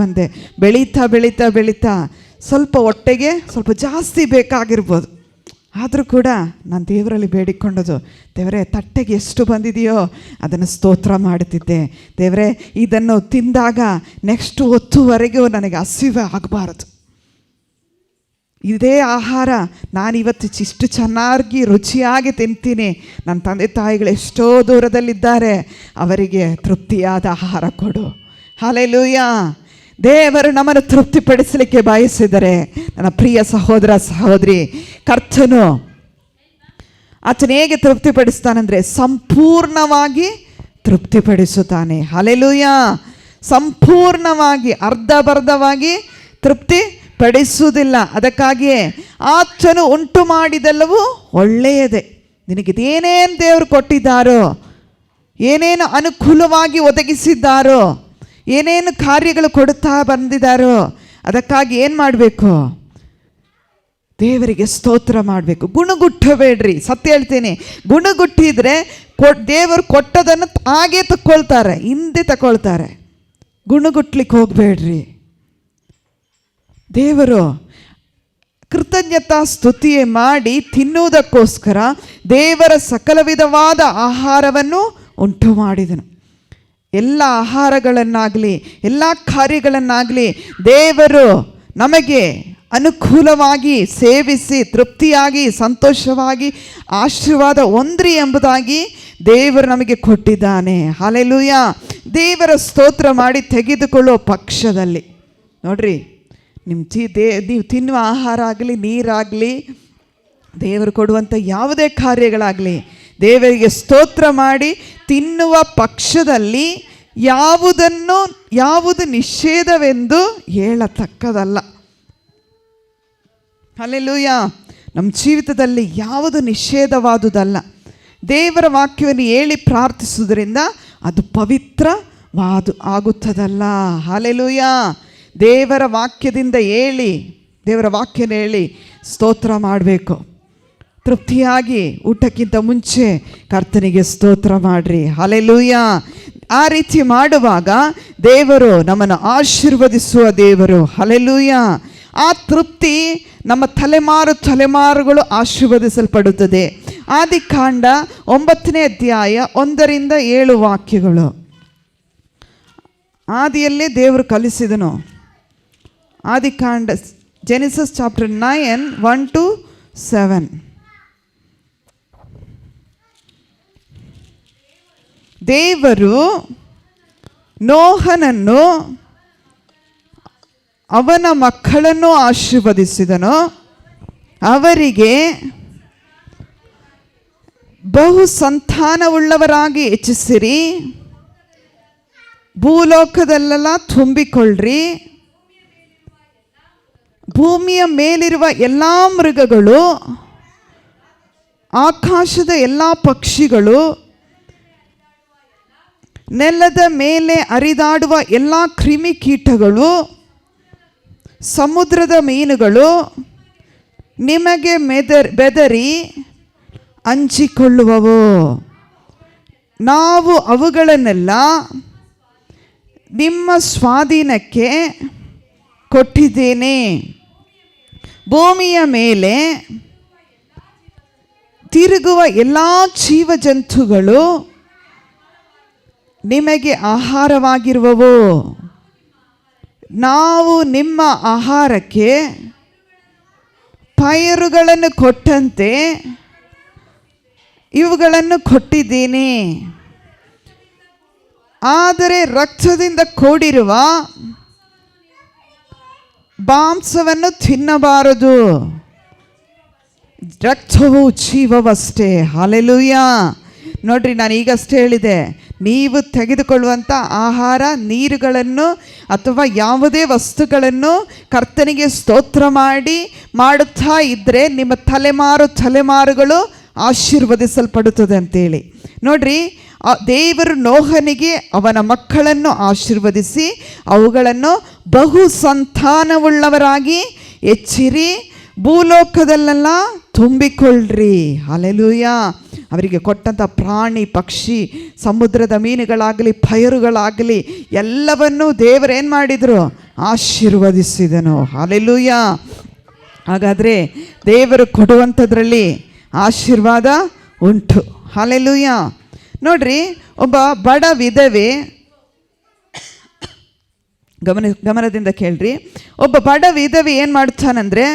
ಸ್ವಲ್ಪ ಹೊಟ್ಟೆಗೆ ಸ್ವಲ್ಪ ಜಾಸ್ತಿ ಬೇಕಾಗಿರ್ಬೋದು. ಆದರೂ ಕೂಡ ನಾನು ದೇವರಲ್ಲಿ ಬೇಡಿಕೊಂಡದು, ದೇವರೇ ತಟ್ಟೆಗೆ ಎಷ್ಟು ಬಂದಿದೆಯೋ ಅದನ್ನು ಸ್ತೋತ್ರ ಮಾಡುತ್ತಿದ್ದೆ. ದೇವರೇ ಇದನ್ನು ತಿಂದಾಗ ನೆಕ್ಸ್ಟ್ ಹೊತ್ತುವರೆಗೂ ನನಗೆ ಹಸಿವೆ ಆಗಬಾರದು. ಇದೇ ಆಹಾರ ನಾನಿವತ್ತು ಇಷ್ಟು ಚೆನ್ನಾಗಿ ರುಚಿಯಾಗಿ ತಿಂತೀನಿ. ನನ್ನ ತಂದೆ ತಾಯಿಗಳು ಎಷ್ಟೋ ದೂರದಲ್ಲಿದ್ದಾರೆ, ಅವರಿಗೆ ತೃಪ್ತಿಯಾದ ಆಹಾರ ಕೊಡು. ಹಲ್ಲೆಲೂಯಾ. ದೇವರು ನಮ್ಮನ್ನು ತೃಪ್ತಿಪಡಿಸಲಿಕ್ಕೆ ಬಯಸಿದರೆ ನನ್ನ ಪ್ರಿಯ ಸಹೋದರ ಸಹೋದರಿ, ಕರ್ತನು ಆತನು ಹೇಗೆ ತೃಪ್ತಿಪಡಿಸ್ತಾನೆಂದರೆ ಸಂಪೂರ್ಣವಾಗಿ ತೃಪ್ತಿಪಡಿಸುತ್ತಾನೆ. ಹಲ್ಲೆಲೂಯಾ. ಸಂಪೂರ್ಣವಾಗಿ, ಅರ್ಧಬರ್ಧವಾಗಿ ತೃಪ್ತಿಪಡಿಸುವುದಿಲ್ಲ. ಅದಕ್ಕಾಗಿಯೇ ಆತನು ಉಂಟು ಮಾಡಿದೆಲ್ಲವೂ ಒಳ್ಳೆಯದೇ. ನಿನಗಿದೇನೇನು ದೇವರು ಕೊಟ್ಟಿದ್ದಾರೋ, ಏನೇನು ಅನುಕೂಲವಾಗಿ ಒದಗಿಸಿದ್ದಾರೋ, ಏನೇನು ಕಾರ್ಯಗಳು ಕೊಡುತ್ತಾ ಬಂದಿದ್ದಾರೋ, ಅದಕ್ಕಾಗಿ ಏನು ಮಾಡಬೇಕು? ದೇವರಿಗೆ ಸ್ತೋತ್ರ ಮಾಡಬೇಕು. ಗುಣಗುಟ್ಟಬೇಡ್ರಿ. ಸತ್ಯ ಹೇಳ್ತೀನಿ, ಗುಣಗುಟ್ಟಿದ್ರೆ ದೇವರು ಕೊಟ್ಟದನ್ನು ಹಾಗೇ ತಗೊಳ್ತಾರೆ, ಹಿಂದೆ ತಗೊಳ್ತಾರೆ. ಗುಣಗುಟ್ಲಿಕ್ಕೆ ಹೋಗಬೇಡ್ರಿ. ದೇವರು ಕೃತಜ್ಞತಾ ಸ್ತುತಿ ಮಾಡಿ ತಿನ್ನುವುದಕ್ಕೋಸ್ಕರ ದೇವರ ಸಕಲ ವಿಧವಾದ ಆಹಾರವನ್ನು ಉಂಟು ಮಾಡಿದನು. ಎಲ್ಲ ಆಹಾರಗಳನ್ನಾಗಲಿ ಎಲ್ಲ ಕಾರ್ಯಗಳನ್ನಾಗಲಿ ದೇವರು ನಮಗೆ ಅನುಕೂಲವಾಗಿ ಸೇವಿಸಿ ತೃಪ್ತಿಯಾಗಿ ಸಂತೋಷವಾಗಿ ಆಶೀರ್ವಾದ ಹೊಂದ್ರಿ ಎಂಬುದಾಗಿ ದೇವರು ನಮಗೆ ಕೊಟ್ಟಿದ್ದಾನೆ. ಹಲ್ಲೆಲೂಯಾ. ದೇವರ ಸ್ತೋತ್ರ ಮಾಡಿ ತೆಗೆದುಕೊಳ್ಳುವ ಪಕ್ಷದಲ್ಲಿ ನೋಡ್ರಿ, ನೀವು ತಿನ್ನುವ ಆಹಾರ ಆಗಲಿ, ನೀರಾಗಲಿ, ದೇವರು ಕೊಡುವಂಥ ಯಾವುದೇ ಕಾರ್ಯಗಳಾಗಲಿ ದೇವರಿಗೆ ಸ್ತೋತ್ರ ಮಾಡಿ ತಿನ್ನುವ ಪಕ್ಷದಲ್ಲಿ ಯಾವುದು ನಿಷೇಧವೆಂದು ಹೇಳತಕ್ಕದಲ್ಲ. ಹಲ್ಲೆಲೂಯಾ. ನಮ್ಮ ಜೀವಿತದಲ್ಲಿ ಯಾವುದು ನಿಷೇಧವಾದುದಲ್ಲ. ದೇವರ ವಾಕ್ಯವನ್ನು ಹೇಳಿ ಪ್ರಾರ್ಥಿಸುವುದರಿಂದ ಅದು ಆಗುತ್ತದಲ್ಲ. ಹಲ್ಲೆಲೂಯಾ. ದೇವರ ವಾಕ್ಯದಿಂದ ದೇವರ ವಾಕ್ಯನ ಹೇಳಿ ಸ್ತೋತ್ರ ಮಾಡಬೇಕು. ತೃಪ್ತಿಯಾಗಿ ಊಟಕ್ಕಿಂತ ಮುಂಚೆ ಕರ್ತನಿಗೆ ಸ್ತೋತ್ರ ಮಾಡ್ರಿ. ಹಲ್ಲೆಲೂಯಾ. ಆ ರೀತಿ ಮಾಡುವಾಗ ದೇವರು ನಮ್ಮನ್ನು ಆಶೀರ್ವದಿಸುವ ದೇವರು. ಹಲ್ಲೆಲೂಯಾ. ಆ ತೃಪ್ತಿ ನಮ್ಮ ತಲೆಮಾರುಗಳು ಆಶೀರ್ವದಿಸಲ್ಪಡುತ್ತದೆ. ಆದಿಕಾಂಡ 9ನೇ ಅಧ್ಯಾಯ 1-7 ವಾಕ್ಯಗಳು. ಆದಿಯಲ್ಲೇ ದೇವರು ಕಲಿಸಿದನು. ಆದಿಕಾಂಡ, ಜೆನೆಸಿಸ್ ಚಾಪ್ಟರ್ 9 1-7. ದೇವರು ನೋಹನನ್ನು ಅವನ ಮಕ್ಕಳನ್ನು ಆಶೀರ್ವದಿಸಿದನು. ಅವರಿಗೆ ಬಹು ಸಂತಾನವುಳ್ಳವರಾಗಿ ಹೆಚ್ಚಿಸಿರಿ, ಭೂಲೋಕದಲ್ಲೆಲ್ಲ ತುಂಬಿಕೊಳ್ಳ್ರಿ, ಭೂಮಿಯ ಮೇಲಿರುವ ಎಲ್ಲ ಮೃಗಗಳು, ಆಕಾಶದ ಎಲ್ಲ ಪಕ್ಷಿಗಳು, ನೆಲದ ಮೇಲೆ ಹರಿದಾಡುವ ಎಲ್ಲ ಕ್ರಿಮಿಕೀಟಗಳು, ಸಮುದ್ರದ ಮೀನುಗಳು ನಿಮಗೆ ಬೆದರಿ ಹಂಚಿಕೊಳ್ಳುವವು. ನಾವು ಅವುಗಳನ್ನೆಲ್ಲ ನಿಮ್ಮ ಸ್ವಾಧೀನಕ್ಕೆ ಕೊಟ್ಟಿದ್ದೇನೆ. ಭೂಮಿಯ ಮೇಲೆ ತಿರುಗುವ ಎಲ್ಲ ಜೀವಜಂತುಗಳು ನಿಮಗೆ ಆಹಾರವಾಗಿರುವವು. ನಾವು ನಿಮ್ಮ ಆಹಾರಕ್ಕೆ ಪೈರುಗಳನ್ನು ಕೊಟ್ಟಂತೆ ಇವುಗಳನ್ನು ಕೊಟ್ಟಿದ್ದೀನಿ, ಆದರೆ ರಕ್ತದಿಂದ ಕೂಡಿರುವ ಮಾಂಸವನ್ನು ತಿನ್ನಬಾರದು. ರಕ್ತವು ಜೀವವಷ್ಟೇ. ಹಲ್ಲೆಲೂಯಾ. ನೋಡ್ರಿ, ನಾನು ಈಗಷ್ಟೇ ಹೇಳಿದೆ, ನೀವು ತೆಗೆದುಕೊಳ್ಳುವಂಥ ಆಹಾರ ನೀರುಗಳನ್ನು ಅಥವಾ ಯಾವುದೇ ವಸ್ತುಗಳನ್ನು ಕರ್ತನಿಗೆ ಸ್ತೋತ್ರ ಮಾಡುತ್ತಾ ಇದ್ದರೆ ನಿಮ್ಮ ತಲೆಮಾರುಗಳು ಆಶೀರ್ವದಿಸಲ್ಪಡುತ್ತದೆ ಅಂತೇಳಿ. ನೋಡ್ರಿ, ದೇವರು ನೋಹನಿಗೆ ಅವನ ಮಕ್ಕಳನ್ನು ಆಶೀರ್ವದಿಸಿ ಅವುಗಳನ್ನು ಬಹು ಸಂತಾನವುಳ್ಳವರಾಗಿ ಹೆಚ್ಚಿರಿ, ಭೂಲೋಕದಲ್ಲೆಲ್ಲ ತುಂಬಿಕೊಳ್ಳ್ರಿ. ಹಲ್ಲೆಲೂಯಾ. ಅವರಿಗೆ ಕೊಟ್ಟಂಥ ಪ್ರಾಣಿ ಪಕ್ಷಿ, ಸಮುದ್ರದ ಮೀನುಗಳಾಗಲಿ ಪೈರುಗಳಾಗಲಿ ಎಲ್ಲವನ್ನೂ ದೇವರೇನು ಮಾಡಿದರು? ಆಶೀರ್ವದಿಸಿದನು. ಹಲ್ಲೆಲೂಯಾ. ಹಾಗಾದರೆ ದೇವರು ಕೊಡುವಂಥದ್ರಲ್ಲಿ ಆಶೀರ್ವಾದ ಉಂಟು. ಹಲ್ಲೆಲೂಯಾ. ನೋಡ್ರಿ, ಒಬ್ಬ ಬಡ ವಿಧವೆ, ಗಮನದಿಂದ ಕೇಳ್ರಿ, ಒಬ್ಬ ಬಡ ವಿಧವೆ ಏನು ಮಾಡ್ತಾನಂದರೆ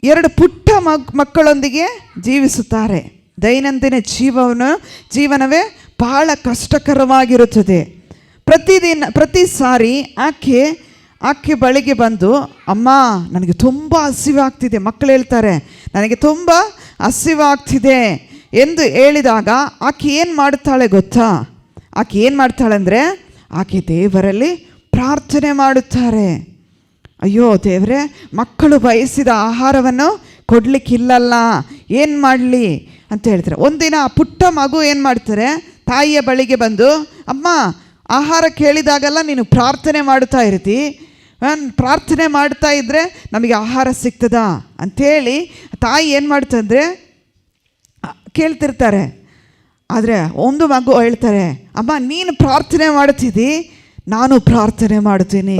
2 ಪುಟ್ಟ ಮಕ್ಕಳೊಂದಿಗೆ ಜೀವಿಸುತ್ತಾರೆ. ದೈನಂದಿನ ಜೀವನವೇ ಬಹಳ ಕಷ್ಟಕರವಾಗಿರುತ್ತದೆ. ಪ್ರತಿ ಸಾರಿ ಆಕೆ ಬಳಿಗೆ ಬಂದು, ಅಮ್ಮ ನನಗೆ ತುಂಬ ಹಸಿವಾಗ್ತಿದೆ, ಮಕ್ಕಳು ಹೇಳ್ತಾರೆ ನನಗೆ ತುಂಬ ಹಸಿವಾಗ್ತಿದೆ ಎಂದು ಹೇಳಿದಾಗ ಆಕೆ ಏನು ಮಾಡ್ತಾಳೆ ಗೊತ್ತಾ? ಆಕೆ ಏನು ಮಾಡ್ತಾಳೆ ಆಕೆ ದೇವರಲ್ಲಿ ಪ್ರಾರ್ಥನೆ ಮಾಡುತ್ತಾರೆ. ಅಯ್ಯೋ ದೇವರೇ, ಮಕ್ಕಳು ಬಯಸಿದ ಆಹಾರವನ್ನು ಕೊಡಲಿಕ್ಕಿಲ್ಲಲ್ಲ, ಏನು ಮಾಡಲಿ ಅಂತ ಹೇಳ್ತಾರೆ. ಒಂದಿನ ಆ ಪುಟ್ಟ ಮಗು ಏನು ಮಾಡ್ತಾರೆ, ತಾಯಿಯ ಬಳಿಗೆ ಬಂದು, ಅಮ್ಮ ಆಹಾರ ಕೇಳಿದಾಗೆಲ್ಲ ನೀನು ಪ್ರಾರ್ಥನೆ ಮಾಡ್ತಾ ಇರ್ತಿ, ಪ್ರಾರ್ಥನೆ ಮಾಡ್ತಾ ಇದ್ದರೆ ನಮಗೆ ಆಹಾರ ಸಿಗ್ತದಾ ಅಂಥೇಳಿ ತಾಯಿ ಏನು ಮಾಡ್ತಂದರೆ ಕೇಳ್ತಿರ್ತಾರೆ. ಆದರೆ ಒಂದು ಮಗು ಹೇಳ್ತಾರೆ, ಅಮ್ಮ ನೀನು ಪ್ರಾರ್ಥನೆ ಮಾಡ್ತಿದ್ದಿ, ನಾನು ಪ್ರಾರ್ಥನೆ ಮಾಡ್ತೀನಿ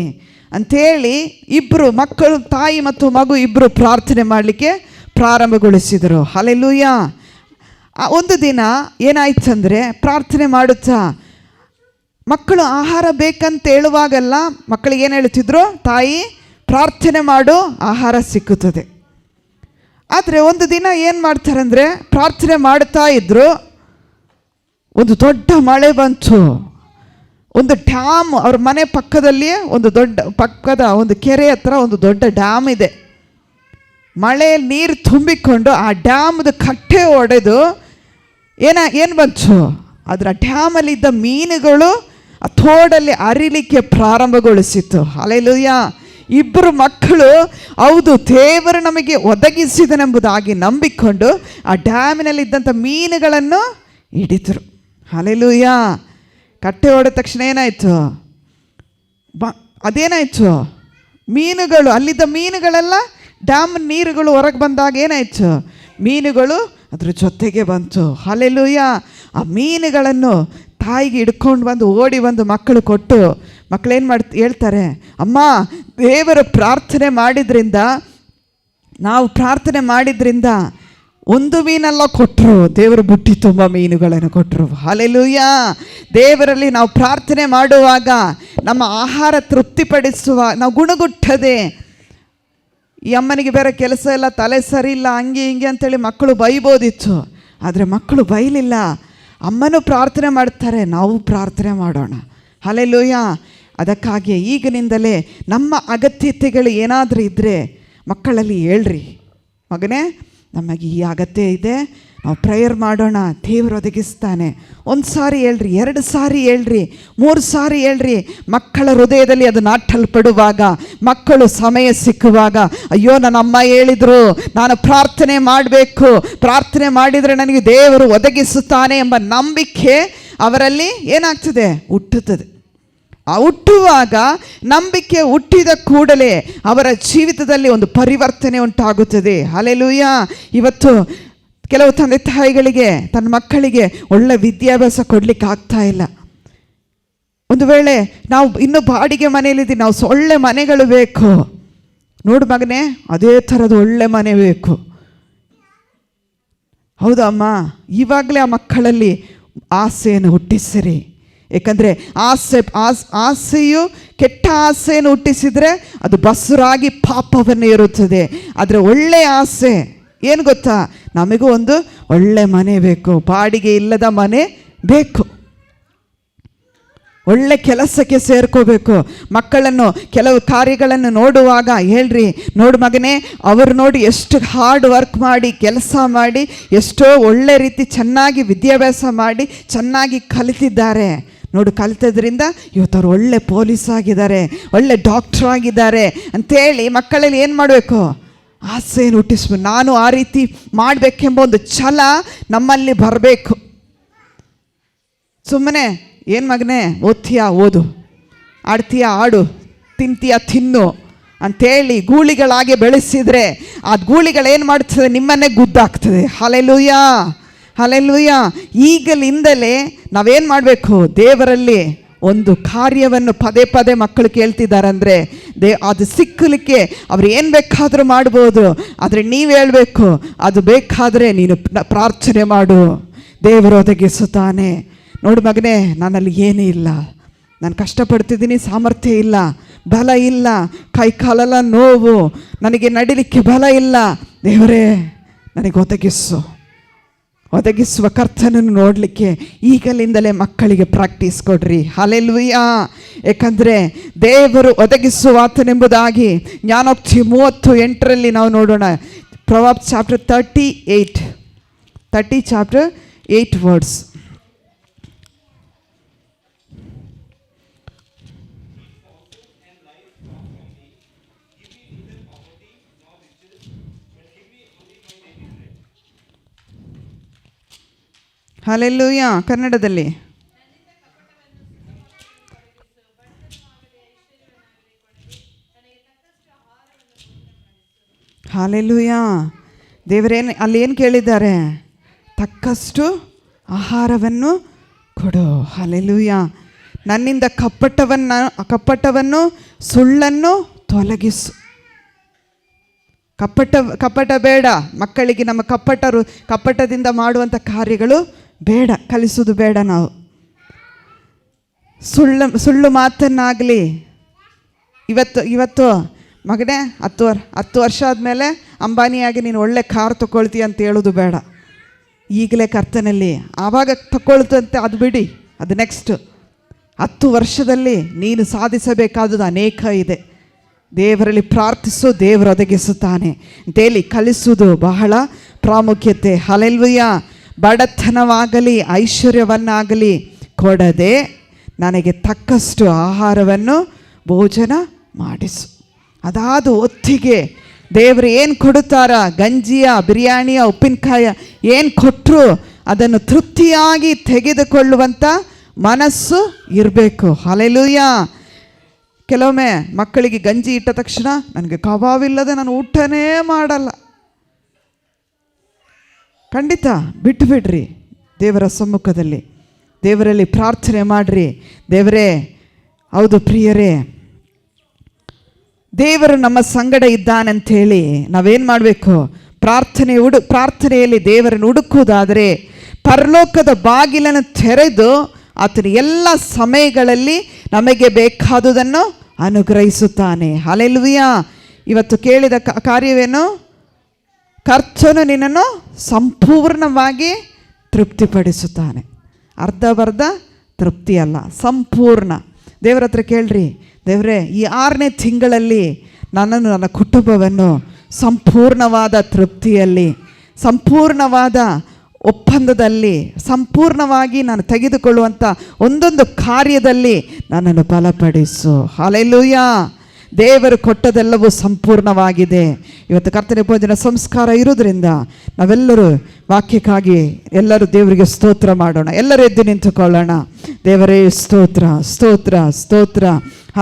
ಅಂಥೇಳಿ ಇಬ್ಬರು ಮಕ್ಕಳು, ತಾಯಿ ಮತ್ತು ಮಗು ಇಬ್ಬರು ಪ್ರಾರ್ಥನೆ ಮಾಡಲಿಕ್ಕೆ ಪ್ರಾರಂಭಗೊಳಿಸಿದರು. ಹಲ್ಲೆಲೂಯಾ. ಒಂದು ದಿನ ಏನಾಯ್ತಂದರೆ, ಪ್ರಾರ್ಥನೆ ಮಾಡುತ್ತಾ ಮಕ್ಕಳು ಆಹಾರ ಬೇಕಂತ ಹೇಳುವಾಗೆಲ್ಲ ಮಕ್ಕಳಿಗೆ ಏನು ಹೇಳ್ತಿದ್ರು? ತಾಯಿ ಪ್ರಾರ್ಥನೆ ಮಾಡು, ಆಹಾರ ಸಿಕ್ಕುತ್ತದೆ. ಆದರೆ ಒಂದು ದಿನ ಏನು ಮಾಡ್ತಾರಂದರೆ, ಪ್ರಾರ್ಥನೆ ಮಾಡ್ತಾ ಇದ್ದರು, ಒಂದು ದೊಡ್ಡ ಮಳೆ ಬಂತು. ಒಂದು ಡ್ಯಾಮ್, ಅವ್ರ ಮನೆ ಪಕ್ಕದಲ್ಲಿಯೇ ಒಂದು ಕೆರೆ ಹತ್ರ ಒಂದು ದೊಡ್ಡ ಡ್ಯಾಮ್ ಇದೆ. ಮಳೆ ನೀರು ತುಂಬಿಕೊಂಡು ಆ ಡ್ಯಾಮ್ದು ಕಟ್ಟೆ ಒಡೆದು ಏನು ಬಂತು, ಅದರ ಡ್ಯಾಮಲ್ಲಿದ್ದ ಮೀನುಗಳು ಆ ತೋಡಲ್ಲಿ ಅರಿಲಿಕ್ಕೆ ಪ್ರಾರಂಭಗೊಳಿಸಿತು. ಹಲ್ಲೆಲೂಯಾ. ಇಬ್ಬರು ಮಕ್ಕಳು ಹೌದು ದೇವರು ನಮಗೆ ಒದಗಿಸಿದನೆಂಬುದಾಗಿ ನಂಬಿಕೊಂಡು ಆ ಡ್ಯಾಮಿನಲ್ಲಿದ್ದಂಥ ಮೀನುಗಳನ್ನು ಹಿಡಿದರು. ಹಲ್ಲೆಲೂಯಾ. ಕಟ್ಟೆ ಹೊಡೆದ ತಕ್ಷಣ ಏನಾಯಿತು? ಅದೇನಾಯಿತು? ಮೀನುಗಳು, ಅಲ್ಲಿದ್ದ ಮೀನುಗಳೆಲ್ಲ ಡ್ಯಾಮ್ ನೀರುಗಳು ಹೊರಗೆ ಬಂದಾಗ ಏನಾಯಿತು? ಮೀನುಗಳು ಅದ್ರ ಜೊತೆಗೆ ಬಂತು. ಹಲ್ಲೆಲೂಯಾ. ಆ ಮೀನುಗಳನ್ನು ತಾಯಿಗೆ ಹಿಡ್ಕೊಂಡು ಬಂದು ಓಡಿ ಬಂದು ಮಕ್ಕಳು ಕೊಟ್ಟು, ಮಕ್ಕಳೇನು ಹೇಳ್ತಾರೆ, ಅಮ್ಮ ದೇವರು ಪ್ರಾರ್ಥನೆ ಮಾಡಿದ್ರಿಂದ, ನಾವು ಪ್ರಾರ್ಥನೆ ಮಾಡಿದ್ರಿಂದ ಒಂದು ಮೀನೆಲ್ಲ ಕೊಟ್ಟರು, ದೇವರು ಬುಟ್ಟಿ ತುಂಬ ಮೀನುಗಳನ್ನು ಕೊಟ್ಟರು. ಹಲ್ಲೆಲೂಯಾ. ದೇವರಲ್ಲಿ ನಾವು ಪ್ರಾರ್ಥನೆ ಮಾಡುವಾಗ ನಮ್ಮ ಆಹಾರ ತೃಪ್ತಿಪಡಿಸುವ ನಾವು ಗುಣಗುಟ್ಟದೆ, ಈ ಅಮ್ಮನಿಗೆ ಬೇರೆ ಕೆಲಸ ಇಲ್ಲ, ತಲೆ ಸರಿ ಇಲ್ಲ, ಹಂಗೆ ಹಿಂಗೆ ಅಂತೇಳಿ ಮಕ್ಕಳು ಬೈಬೋದಿತ್ತು. ಆದರೆ ಮಕ್ಕಳು ಬೈಲಿಲ್ಲ. ಅಮ್ಮನೂ ಪ್ರಾರ್ಥನೆ ಮಾಡ್ತಾರೆ, ನಾವು ಪ್ರಾರ್ಥನೆ ಮಾಡೋಣ. ಹಲ್ಲೆಲೂಯಾ. ಅದಕ್ಕಾಗಿ ಈಗಿನಿಂದಲೇ ನಮ್ಮ ಅಗತ್ಯತೆಗಳು ಏನಾದರೂ ಇದ್ದರೆ ಮಕ್ಕಳಲ್ಲಿ ಹೇಳ್ರಿ, ಮಗನೇ ನಮಗೆ ಈ ಅಗತ್ಯ ಇದೆ, ನಾವು ಪ್ರೇಯರ್ ಮಾಡೋಣ, ದೇವರು ಒದಗಿಸ್ತಾನೆ. 1 ಸಾರಿ ಹೇಳ್ರಿ, 2 ಸಾರಿ ಹೇಳ್ರಿ, 3 ಸಾರಿ ಹೇಳ್ರಿ. ಮಕ್ಕಳ ಹೃದಯದಲ್ಲಿ ಅದು ನಾಟಲ್ಪಡುವಾಗ, ಮಕ್ಕಳು ಸಮಯ ಸಿಕ್ಕುವಾಗ, ಅಯ್ಯೋ ನನ್ನ ಅಮ್ಮ ಹೇಳಿದರು ನಾನು ಪ್ರಾರ್ಥನೆ ಮಾಡಬೇಕು, ಪ್ರಾರ್ಥನೆ ಮಾಡಿದರೆ ನನಗೆ ದೇವರು ಒದಗಿಸುತ್ತಾನೆ ಎಂಬ ನಂಬಿಕೆ ಅವರಲ್ಲಿ ಏನಾಗ್ತದೆ? ಹುಟ್ಟುತ್ತದೆ. ಆ ಹುಟ್ಟುವಾಗ ನಂಬಿಕೆ ಹುಟ್ಟಿದ ಕೂಡಲೇ ಅವರ ಜೀವಿತದಲ್ಲಿ ಒಂದು ಪರಿವರ್ತನೆ ಉಂಟಾಗುತ್ತದೆ. ಹಲ್ಲೆಲೂಯಾ. ಇವತ್ತು ಕೆಲವು ತಂದೆ ತಾಯಿಗಳಿಗೆ ತನ್ನ ಮಕ್ಕಳಿಗೆ ಒಳ್ಳೆ ವಿದ್ಯಾಭ್ಯಾಸ ಕೊಡಲಿಕ್ಕೆ ಆಗ್ತಾ ಇಲ್ಲ. ಒಂದು ವೇಳೆ ನಾವು ಇನ್ನೂ ಬಾಡಿಗೆ ಮನೆಯಲ್ಲಿದ್ದೀವಿ, ನಾವು ಒಳ್ಳೆ ಮನೆಗಳು ಬೇಕು. ನೋಡು ಮಗನೇ, ಅದೇ ಥರದ ಒಳ್ಳೆ ಮನೆ ಬೇಕು. ಹೌದಮ್ಮ, ಇವಾಗಲೇ ಆ ಮಕ್ಕಳಲ್ಲಿ ಆಸೆಯನ್ನು ಹುಟ್ಟಿಸಿರಿ. ಏಕೆಂದರೆ ಆಸೆಯು ಕೆಟ್ಟ ಆಸೆಯನ್ನು ಹುಟ್ಟಿಸಿದರೆ ಅದು ಬಸುರಾಗಿ ಪಾಪವನ್ನು ಇರುತ್ತದೆ. ಆದರೆ ಒಳ್ಳೆಯ ಆಸೆ ಏನು ಗೊತ್ತಾ, ನಮಗೂ ಒಂದು ಒಳ್ಳೆ ಮನೆ ಬೇಕು, ಬಾಡಿಗೆ ಇಲ್ಲದ ಮನೆ ಬೇಕು, ಒಳ್ಳೆ ಕೆಲಸಕ್ಕೆ ಸೇರ್ಕೋಬೇಕು. ಮಕ್ಕಳನ್ನು ಕೆಲವು ಕಾರ್ಯಗಳನ್ನು ನೋಡುವಾಗ ಹೇಳ್ರಿ, ನೋಡು ಮಗನೇ, ಅವರು ನೋಡಿ ಎಷ್ಟು ಹಾರ್ಡ್ ವರ್ಕ್ ಮಾಡಿ ಕೆಲಸ ಮಾಡಿ ಎಷ್ಟೋ ಒಳ್ಳೆ ರೀತಿ ಚೆನ್ನಾಗಿ ವಿದ್ಯಾಭ್ಯಾಸ ಮಾಡಿ ಚೆನ್ನಾಗಿ ಕಲಿತಿದ್ದಾರೆ ನೋಡು, ಕಲಿತದ್ರಿಂದ ಇವತ್ತು ಅವ್ರು ಒಳ್ಳೆ ಪೊಲೀಸ್ ಆಗಿದ್ದಾರೆ, ಒಳ್ಳೆ ಡಾಕ್ಟ್ರ್ ಆಗಿದ್ದಾರೆ ಅಂಥೇಳಿ ಮಕ್ಕಳಲ್ಲಿ ಏನು ಮಾಡಬೇಕು, ಆಸೆಯನ್ನು ಹುಟ್ಟಿಸ್ಬೇಕು. ನಾನು ಆ ರೀತಿ ಮಾಡಬೇಕೆಂಬ ಒಂದು ಛಲ ನಮ್ಮಲ್ಲಿ ಬರಬೇಕು. ಸುಮ್ಮನೆ ಏನು ಮಗನೇ, ಓದ್ತೀಯಾ ಓದು, ಆಡ್ತೀಯಾ ಆಡು, ತಿಂತೀಯಾ ತಿನ್ನು ಅಂಥೇಳಿ ಗೂಳಿಗಳಾಗಿ ಬೆಳೆಸಿದರೆ ಆ ಗೂಳಿಗಳೇನು ಮಾಡ್ತದೆ, ನಿಮ್ಮನ್ನೇ ಗುದ್ದಾಗ್ತದೆ. Hallelujah, hallelujah. ಈಗಲಿಂದಲೇ ನಾವೇನು ಮಾಡಬೇಕು, ದೇವರಲ್ಲಿ ಒಂದು ಕಾರ್ಯವನ್ನು ಪದೇ ಪದೇ ಮಕ್ಕಳು ಕೇಳ್ತಿದ್ದಾರೆ ಅಂದರೆ ಅದು ಸಿಕ್ಕಲಿಕ್ಕೆ ಅವ್ರು ಏನು ಬೇಕಾದರೂ ಮಾಡ್ಬೋದು. ಆದರೆ ನೀವು ಹೇಳಬೇಕು, ಅದು ಬೇಕಾದರೆ ನೀನು ಪ್ರಾರ್ಥನೆ ಮಾಡು, ದೇವರು ಒದಗಿಸುತ್ತಾನೆ. ನೋಡು ಮಗನೇ, ನನ್ನಲ್ಲಿ ಏನೂ ಇಲ್ಲ, ನಾನು ಕಷ್ಟಪಡ್ತಿದ್ದೀನಿ, ಸಾಮರ್ಥ್ಯ ಇಲ್ಲ, ಬಲ ಇಲ್ಲ, ಕೈ ಕಾಲೆಲ್ಲ ನೋವು, ನನಗೆ ನಡಿಲಿಕ್ಕೆ ಬಲ ಇಲ್ಲ, ದೇವರೇ ನನಗೆ ಒದಗಿಸುವ ಕರ್ತನನ್ನು ನೋಡಲಿಕ್ಕೆ ಈಗಲಿಂದಲೇ ಮಕ್ಕಳಿಗೆ ಪ್ರಾಕ್ಟೀಸ್ ಕೊಡ್ರಿ. ಹಲ್ಲೆಲೂಯಾ. ಏಕೆಂದರೆ ದೇವರು ಒದಗಿಸುವಾತನೆಂಬುದಾಗಿ ಜ್ಞಾನೋಕ್ತಿ 38 ನಾವು ನೋಡೋಣ. Proverbs chapter 30 chapter 8 words. Hallelujah. ಕನ್ನಡದಲ್ಲಿ ಹಲ್ಲೆಲೂಯಾ. ದೇವರೇನು ಅಲ್ಲಿ ಏನು ಕೇಳಿದ್ದಾರೆ, ತಕ್ಕಷ್ಟು ಆಹಾರವನ್ನು ಕೊಡು. ಹಲ್ಲೆಲೂಯಾ. ನನ್ನಿಂದ ಕಪಟವನ್ನು ಸುಳ್ಳನ್ನು ತೊಲಗಿಸು. ಕಪಟ ಬೇಡ ಮಕ್ಕಳಿಗೆ. ನಮ್ಮ ಕಪಟದಿಂದ ಮಾಡುವಂಥ ಕಾರ್ಯಗಳು ಬೇಡ, ಕಲಿಸೋದು ಬೇಡ. ನಾವು ಸುಳ್ಳು ಮಾತನ್ನಾಗಲಿ, ಇವತ್ತು ಮಗನೇ 10 ವರ್ಷ ಆದಮೇಲೆ ಅಂಬಾನಿಯಾಗಿ ನೀನು ಒಳ್ಳೆ ಕಾರ್ ತಗೊಳ್ತೀಯ ಅಂತ ಹೇಳೋದು ಬೇಡ. ಈಗಲೇ ಕರ್ತನಲ್ಲಿ ಆವಾಗ ತಗೊಳ್ತಂತೆ, ಅದು ಬಿಡಿ, ಅದು ನೆಕ್ಸ್ಟ್ 10 ವರ್ಷದಲ್ಲಿ ನೀನು ಸಾಧಿಸಬೇಕಾದದ್ದು ಅನೇಕ ಇದೆ. ದೇವರಲ್ಲಿ ಪ್ರಾರ್ಥಿಸು, ದೇವರು ಒದಗಿಸುತ್ತಾನೆ ಅಂತೇಳಿ ಕಲಿಸುವುದು ಬಹಳ ಪ್ರಾಮುಖ್ಯತೆ. ಹಲ್ಲೆಲೂಯಾ. ಬಡತನವಾಗಲಿ ಐಶ್ವರ್ಯವನ್ನಾಗಲಿ ಕೊಡದೆ ನನಗೆ ತಕ್ಕಷ್ಟು ಆಹಾರವನ್ನು ಭೋಜನ ಮಾಡಿಸು. ಅದಾದ ಹೊತ್ತಿಗೆ ದೇವರು ಏನು ಕೊಡುತ್ತಾರ, ಗಂಜಿಯ, ಬಿರಿಯಾನಿಯ, ಉಪ್ಪಿನಕಾಯ ಏನು ಕೊಟ್ಟರು ಅದನ್ನು ತೃಪ್ತಿಯಾಗಿ ತೆಗೆದುಕೊಳ್ಳುವಂಥ ಮನಸ್ಸು ಇರಬೇಕು. ಹಲ್ಲೆಲೂಯಾ. ಕೆಲವೊಮ್ಮೆ ಮಕ್ಕಳಿಗೆ ಗಂಜಿ ಇಟ್ಟ ತಕ್ಷಣ ನನಗೆ ಕಬಾಬಿಲ್ಲದೆ ನಾನು ಊಟನೇ ಮಾಡಲ್ಲ. ಖಂಡಿತ ಬಿಟ್ಟುಬಿಡ್ರಿ. ದೇವರ ಸಮ್ಮುಖದಲ್ಲಿ ದೇವರಲ್ಲಿ ಪ್ರಾರ್ಥನೆ ಮಾಡಿರಿ. ದೇವರೇ, ಹೌದು ಪ್ರಿಯರೇ, ದೇವರು ನಮ್ಮ ಸಂಗಡ ಇದ್ದಾನಂಥೇಳಿ ನಾವೇನು ಮಾಡಬೇಕು, ಪ್ರಾರ್ಥನೆಯಲ್ಲಿ ದೇವರನ್ನು ಹುಡುಕುವುದಾದರೆ ಪರಲೋಕದ ಬಾಗಿಲನ್ನು ತೆರೆದು ಆತನ ಎಲ್ಲ ಸಮಯಗಳಲ್ಲಿ ನಮಗೆ ಬೇಕಾದುದನ್ನು ಅನುಗ್ರಹಿಸುತ್ತಾನೆ. ಹಲ್ಲೆಲೂಯಾ. ಇವತ್ತು ಕೇಳಿದ ಕಾರ್ಯವೇನು, ಕರ್ತನು ನಿನ್ನನ್ನು ಸಂಪೂರ್ಣವಾಗಿ ತೃಪ್ತಿಪಡಿಸುತ್ತಾನೆ. ಅರ್ಧಬರ್ಧ ತೃಪ್ತಿ ಅಲ್ಲ, ಸಂಪೂರ್ಣ. ದೇವರ ಹತ್ರ ಕೇಳ್ರಿ, ದೇವರೇ ಈ 6ನೇ ತಿಂಗಳಲ್ಲಿ ನನ್ನನ್ನು, ನನ್ನ ಕುಟುಂಬವನ್ನು ಸಂಪೂರ್ಣವಾದ ತೃಪ್ತಿಯಲ್ಲಿ, ಸಂಪೂರ್ಣವಾದ ಒಪ್ಪಂದದಲ್ಲಿ, ಸಂಪೂರ್ಣವಾಗಿ ನಾನು ತೆಗೆದುಕೊಳ್ಳುವಂಥ ಒಂದೊಂದು ಕಾರ್ಯದಲ್ಲಿ ನನ್ನನ್ನು ಬಲಪಡಿಸು. ಹಲ್ಲೆಲೂಯಾ. ದೇವರು ಕೊಟ್ಟದೆಲ್ಲವೂ ಸಂಪೂರ್ಣವಾಗಿದೆ. ಇವತ್ತು ಕರ್ತನ ಭೋಜನ ಸಂಸ್ಕಾರ ಇರೋದ್ರಿಂದ ನಾವೆಲ್ಲರೂ ವಾಕ್ಯಕ್ಕಾಗಿ ಎಲ್ಲರೂ ದೇವರಿಗೆ ಸ್ತೋತ್ರ ಮಾಡೋಣ. ಎಲ್ಲರೂ ಎದ್ದು ನಿಂತುಕೊಳ್ಳೋಣ. ದೇವರೇ ಸ್ತೋತ್ರ, ಸ್ತೋತ್ರ, ಸ್ತೋತ್ರ.